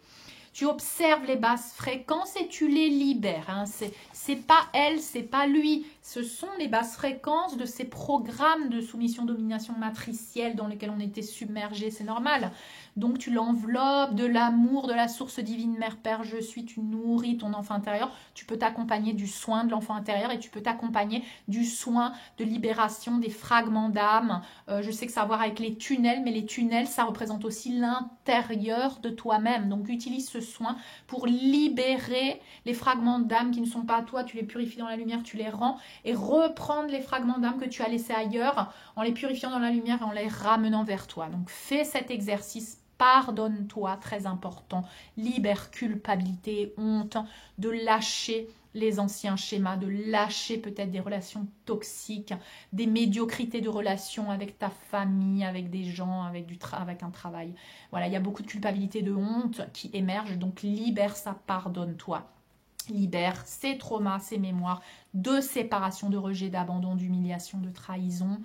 Tu observes les basses fréquences et tu les libères. Hein. C'est pas elle, c'est pas lui. Ce sont les basses fréquences de ces programmes de soumission, domination matricielle dans lesquels on était submergé. C'est normal. Donc tu l'enveloppes de l'amour, de la source divine, Mère, Père, je suis. Tu nourris ton enfant intérieur. Tu peux t'accompagner du soin de l'enfant intérieur et tu peux t'accompagner du soin de libération des fragments d'âme. Je sais que ça a à voir avec les tunnels, mais les tunnels, ça représente aussi l'intérieur de toi-même. Donc utilise ce soin pour libérer les fragments d'âme qui ne sont pas à toi. Tu les purifies dans la lumière, tu les rends et reprendre les fragments d'âme que tu as laissés ailleurs en les purifiant dans la lumière et en les ramenant vers toi. Donc fais cet exercice. Pardonne-toi, très important. Libère culpabilité, honte, de lâcher les anciens schémas, de lâcher peut-être des relations toxiques, des médiocrités de relations avec ta famille, avec des gens, avec un travail. Voilà, il y a beaucoup de culpabilité, de honte qui émergent, donc libère ça, pardonne-toi. Libère ces traumas, ces mémoires de séparation, de rejet, d'abandon, d'humiliation, de trahison.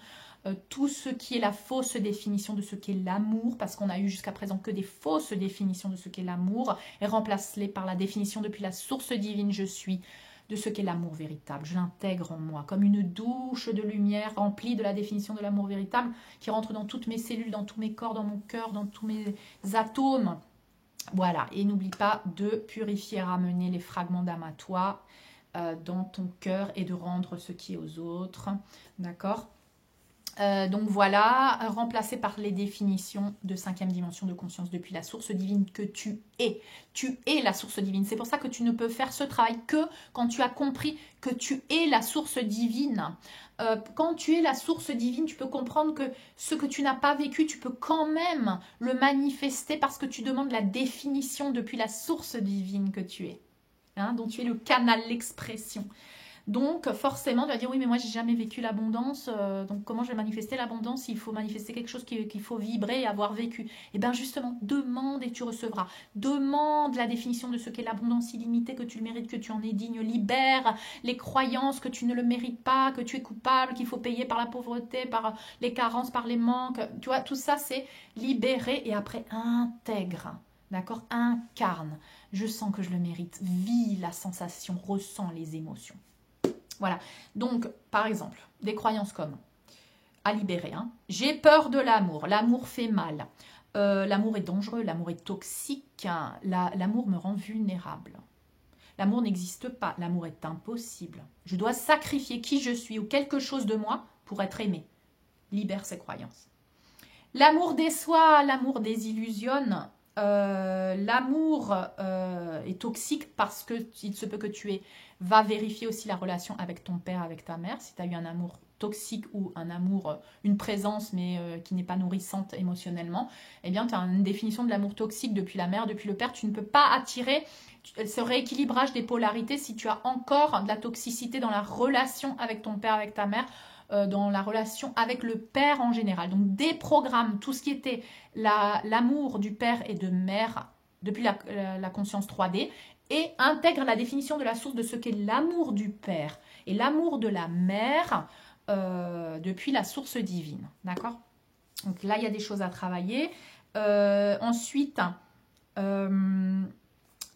Tout ce qui est la fausse définition de ce qu'est l'amour, parce qu'on a eu jusqu'à présent que des fausses définitions de ce qu'est l'amour, et remplace-les par la définition depuis la source divine je suis, de ce qu'est l'amour véritable. Je l'intègre en moi comme une douche de lumière remplie de la définition de l'amour véritable qui rentre dans toutes mes cellules, dans tous mes corps, dans mon cœur, dans tous mes atomes. Voilà, et n'oublie pas de purifier, ramener les fragments d'âme à toi, dans ton cœur et de rendre ce qui est aux autres. D'accord ? Donc voilà, remplacé par les définitions de 5e dimension de conscience depuis la source divine que tu es. Tu es la source divine. C'est pour ça que tu ne peux faire ce travail que quand tu as compris que tu es la source divine. Quand tu es la source divine, tu peux comprendre que ce que tu n'as pas vécu, tu peux quand même le manifester parce que tu demandes la définition depuis la source divine que tu es. Hein, dont tu es le canal, l'expression. Donc forcément, tu vas dire oui mais moi j'ai jamais vécu l'abondance, donc comment je vais manifester l'abondance? Il faut manifester quelque chose qu'il faut vibrer et avoir vécu. Et bien justement, demande et tu recevras. Demande la définition de ce qu'est l'abondance illimitée, que tu le mérites, que tu en es digne. Libère les croyances que tu ne le mérites pas, que tu es coupable, qu'il faut payer par la pauvreté, par les carences, par les manques. Tu vois, tout ça c'est libérer et après intègre. D'accord? Incarne. Je sens que je le mérite. Vis la sensation, ressens les émotions. Voilà, donc par exemple, des croyances comme à libérer. Hein. J'ai peur de l'amour, l'amour fait mal, l'amour est dangereux, l'amour est toxique, hein. L'amour me rend vulnérable. L'amour n'existe pas, l'amour est impossible. Je dois sacrifier qui je suis ou quelque chose de moi pour être aimé. Libère ces croyances. L'amour déçoit, l'amour désillusionne. L'amour est toxique parce que il se peut que tu aies. Va vérifier aussi la relation avec ton père, avec ta mère. Si tu as eu un amour toxique ou un amour, une présence mais qui n'est pas nourrissante émotionnellement, eh bien tu as une définition de l'amour toxique depuis la mère, depuis le père. Tu ne peux pas attirer ce rééquilibrage des polarités si tu as encore de la toxicité dans la relation avec ton père, avec ta mère, dans la relation avec le père en général. Donc déprogramme tout ce qui était l'amour du père et de mère depuis la conscience 3D et intègre la définition de la source de ce qu'est l'amour du père et l'amour de la mère depuis la source divine. D'accord? Donc là, il y a des choses à travailler. Ensuite,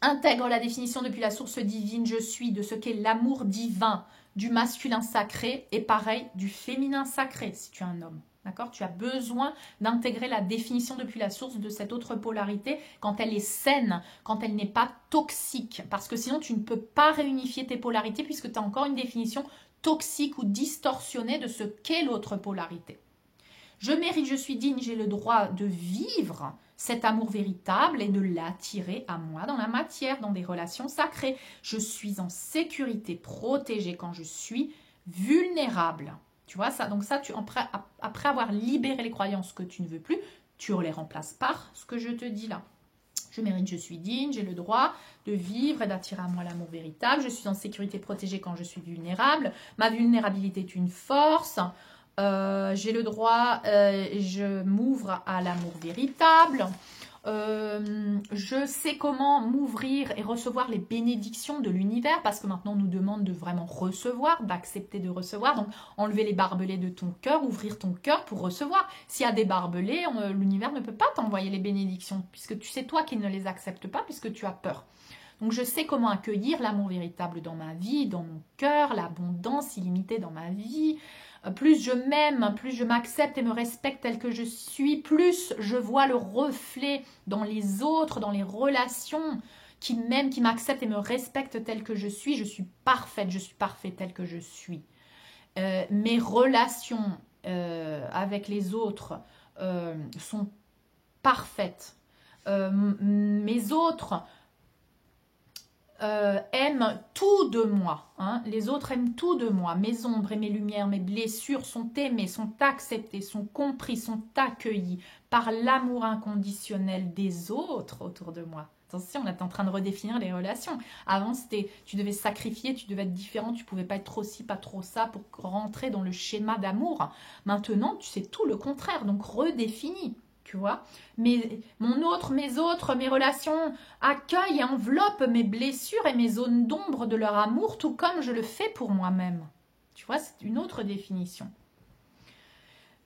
intègre la définition depuis la source divine je suis de ce qu'est l'amour divin du masculin sacré et pareil du féminin sacré si tu es un homme. D'accord? Tu as besoin d'intégrer la définition depuis la source de cette autre polarité quand elle est saine, quand elle n'est pas toxique. Parce que sinon, tu ne peux pas réunifier tes polarités puisque tu as encore une définition toxique ou distorsionnée de ce qu'est l'autre polarité. Je mérite, je suis digne, j'ai le droit de vivre cet amour véritable et de l'attirer à moi dans la matière, dans des relations sacrées. Je suis en sécurité, protégée quand je suis vulnérable. Tu vois ça? Donc ça, après avoir libéré les croyances que tu ne veux plus, tu les remplaces par ce que je te dis là. Je mérite, je suis digne, j'ai le droit de vivre et d'attirer à moi l'amour véritable. Je suis en sécurité, protégée quand je suis vulnérable. Ma vulnérabilité est une force. J'ai le droit, je m'ouvre à l'amour véritable. Je sais comment m'ouvrir et recevoir les bénédictions de l'univers parce que maintenant on nous demande de vraiment recevoir, d'accepter de recevoir. Donc enlever les barbelés de ton cœur, ouvrir ton cœur pour recevoir. S'il y a des barbelés, l'univers ne peut pas t'envoyer les bénédictions puisque tu sais toi qui ne les acceptes pas puisque tu as peur. Donc je sais comment accueillir l'amour véritable dans ma vie, dans mon cœur, l'abondance illimitée dans ma vie. Plus je m'aime, plus je m'accepte et me respecte tel que je suis, plus je vois le reflet dans les autres, dans les relations qui m'aiment, qui m'acceptent et me respectent tel que je suis parfaite tel que je suis. Mes relations avec les autres sont parfaites. Mes autres aiment tout de moi. Hein. Les autres aiment tout de moi. Mes ombres et mes lumières, mes blessures sont aimées, sont acceptées, sont comprises, sont accueillies par l'amour inconditionnel des autres autour de moi. Attention, on est en train de redéfinir les relations. Avant, tu devais sacrifier, tu devais être différent, tu ne pouvais pas être trop ci, pas trop ça pour rentrer dans le schéma d'amour. Maintenant, tu sais tout le contraire, donc redéfinis. Tu vois, mes relations accueillent et enveloppent mes blessures et mes zones d'ombre de leur amour, tout comme je le fais pour moi-même. Tu vois, c'est une autre définition.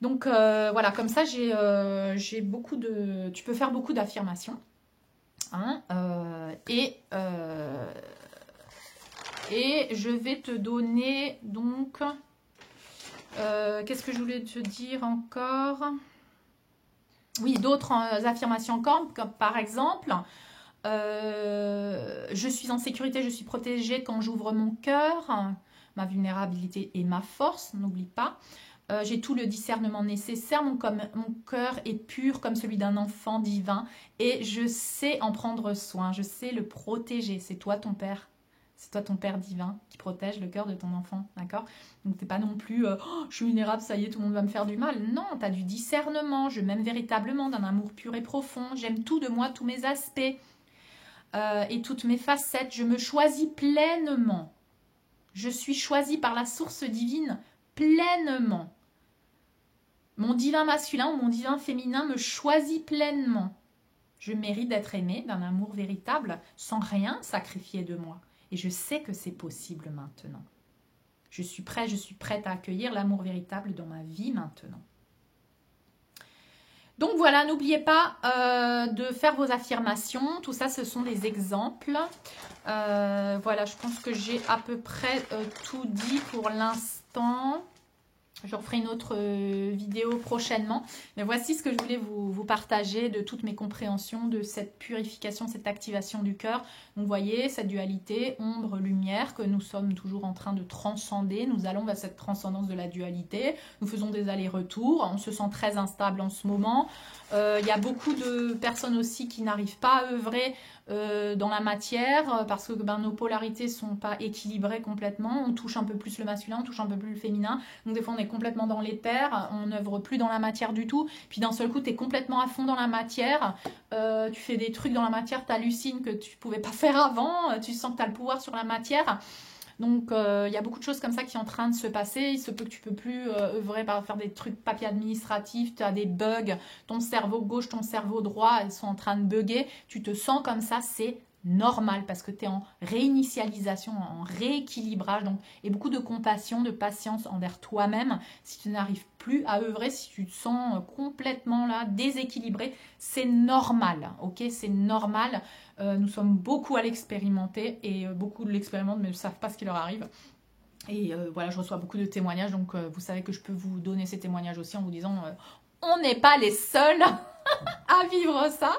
Donc voilà, comme ça, j'ai beaucoup de... Tu peux faire beaucoup d'affirmations. Hein, et je vais te donner donc... Qu'est-ce que je voulais te dire encore ? Oui, d'autres affirmations encore, comme par exemple, je suis en sécurité, je suis protégée quand j'ouvre mon cœur, ma vulnérabilité et ma force, n'oublie pas. J'ai tout le discernement nécessaire. Mon cœur est pur comme celui d'un enfant divin. Et je sais en prendre soin. Je sais le protéger. C'est toi ton Père. C'est toi ton Père divin qui protège le cœur de ton enfant, d'accord? Donc t'es pas non plus oh, je suis vulnérable, ça y est, tout le monde va me faire du mal. Non, tu as du discernement, je m'aime véritablement d'un amour pur et profond. J'aime tout de moi, tous mes aspects et toutes mes facettes. Je me choisis pleinement. Je suis choisie par la source divine pleinement. Mon divin masculin ou mon divin féminin me choisit pleinement. Je mérite d'être aimée d'un amour véritable sans rien sacrifier de moi. Et je sais que c'est possible maintenant. Je suis prête à accueillir l'amour véritable dans ma vie maintenant. Donc voilà, n'oubliez pas de faire vos affirmations. Tout ça, ce sont des exemples. Voilà, je pense que j'ai à peu près tout dit pour l'instant. Je referai une autre vidéo prochainement. Mais voici ce que je voulais vous partager de toutes mes compréhensions de cette purification, cette activation du cœur. Donc vous voyez, cette dualité, ombre-lumière, que nous sommes toujours en train de transcender. Nous allons vers cette transcendance de la dualité. Nous faisons des allers-retours. On se sent très instable en ce moment. Il y a beaucoup de personnes aussi qui n'arrivent pas à œuvrer dans la matière parce que nos polarités ne sont pas équilibrées complètement. On touche un peu plus le masculin, on touche un peu plus le féminin. Donc des fois on est complètement dans l'éther, on n'œuvre plus dans la matière du tout. Puis d'un seul coup tu es complètement à fond dans la matière. Tu fais des trucs dans la matière, tu hallucines que tu ne pouvais pas faire avant. Tu sens que tu as le pouvoir sur la matière. Donc, il y a beaucoup de choses comme ça qui sont en train de se passer. Il se peut que tu ne peux plus œuvrer par faire des trucs papier administratif. Tu as des bugs. Ton cerveau gauche, ton cerveau droit, ils sont en train de bugger. Tu te sens comme ça, c'est normal parce que tu es en réinitialisation, en rééquilibrage. Donc, et beaucoup de compassion, de patience envers toi-même. Si tu n'arrives plus à œuvrer, si tu te sens complètement là, déséquilibré, c'est normal. Ok, c'est normal. Nous sommes beaucoup à l'expérimenter et beaucoup de l'expérimentent mais ne savent pas ce qui leur arrive. Et voilà, je reçois beaucoup de témoignages, donc vous savez que je peux vous donner ces témoignages aussi en vous disant on n'est pas les seuls à vivre ça.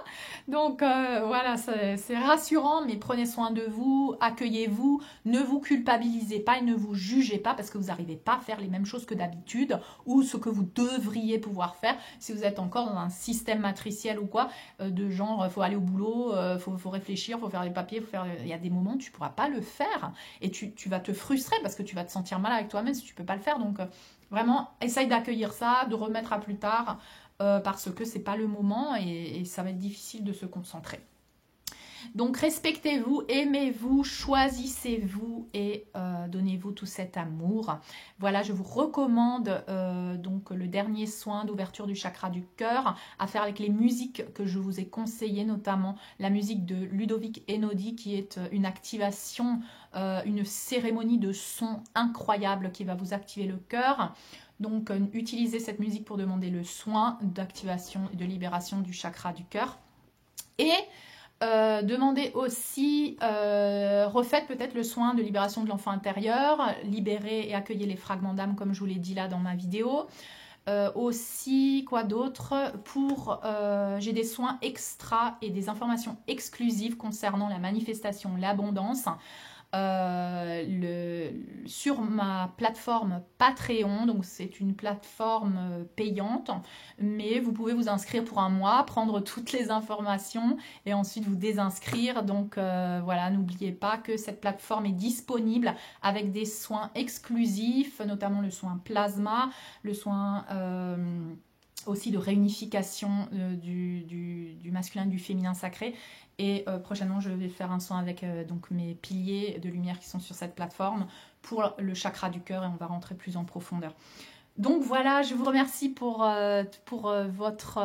Donc voilà, c'est rassurant, mais prenez soin de vous, accueillez-vous, ne vous culpabilisez pas et ne vous jugez pas parce que vous n'arrivez pas à faire les mêmes choses que d'habitude ou ce que vous devriez pouvoir faire si vous êtes encore dans un système matriciel ou quoi, de genre, faut aller au boulot, faut réfléchir, faut faire les papiers, il y a des moments où tu ne pourras pas le faire et tu vas te frustrer parce que tu vas te sentir mal avec toi-même si tu ne peux pas le faire. Donc vraiment, essaye d'accueillir ça, de remettre à plus tard, parce que c'est pas le moment et ça va être difficile de se concentrer. Donc respectez-vous, aimez-vous, choisissez-vous et donnez-vous tout cet amour. Voilà, je vous recommande donc le dernier soin d'ouverture du chakra du cœur à faire avec les musiques que je vous ai conseillées, notamment la musique de Ludovic Einaudi qui est une activation, une cérémonie de son incroyable qui va vous activer le cœur. Donc, utilisez cette musique pour demander le soin d'activation et de libération du chakra du cœur. Et demandez aussi, refaites peut-être le soin de libération de l'enfant intérieur, libérez et accueillez les fragments d'âme comme je vous l'ai dit là dans ma vidéo. Aussi, quoi d'autre? J'ai des soins extra et des informations exclusives concernant la manifestation, l'abondance. Sur ma plateforme Patreon, donc c'est une plateforme payante, mais vous pouvez vous inscrire pour un mois, prendre toutes les informations et ensuite vous désinscrire. Donc voilà, n'oubliez pas que cette plateforme est disponible avec des soins exclusifs, notamment le soin plasma, le soin aussi de réunification du masculin et du féminin sacré. Et prochainement, je vais faire un soin avec donc mes piliers de lumière qui sont sur cette plateforme pour le chakra du cœur et on va rentrer plus en profondeur. Donc voilà, je vous remercie pour votre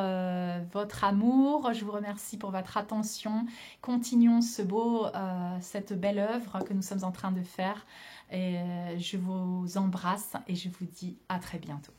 amour, je vous remercie pour votre attention. Continuons cette belle œuvre que nous sommes en train de faire. Et je vous embrasse et je vous dis à très bientôt.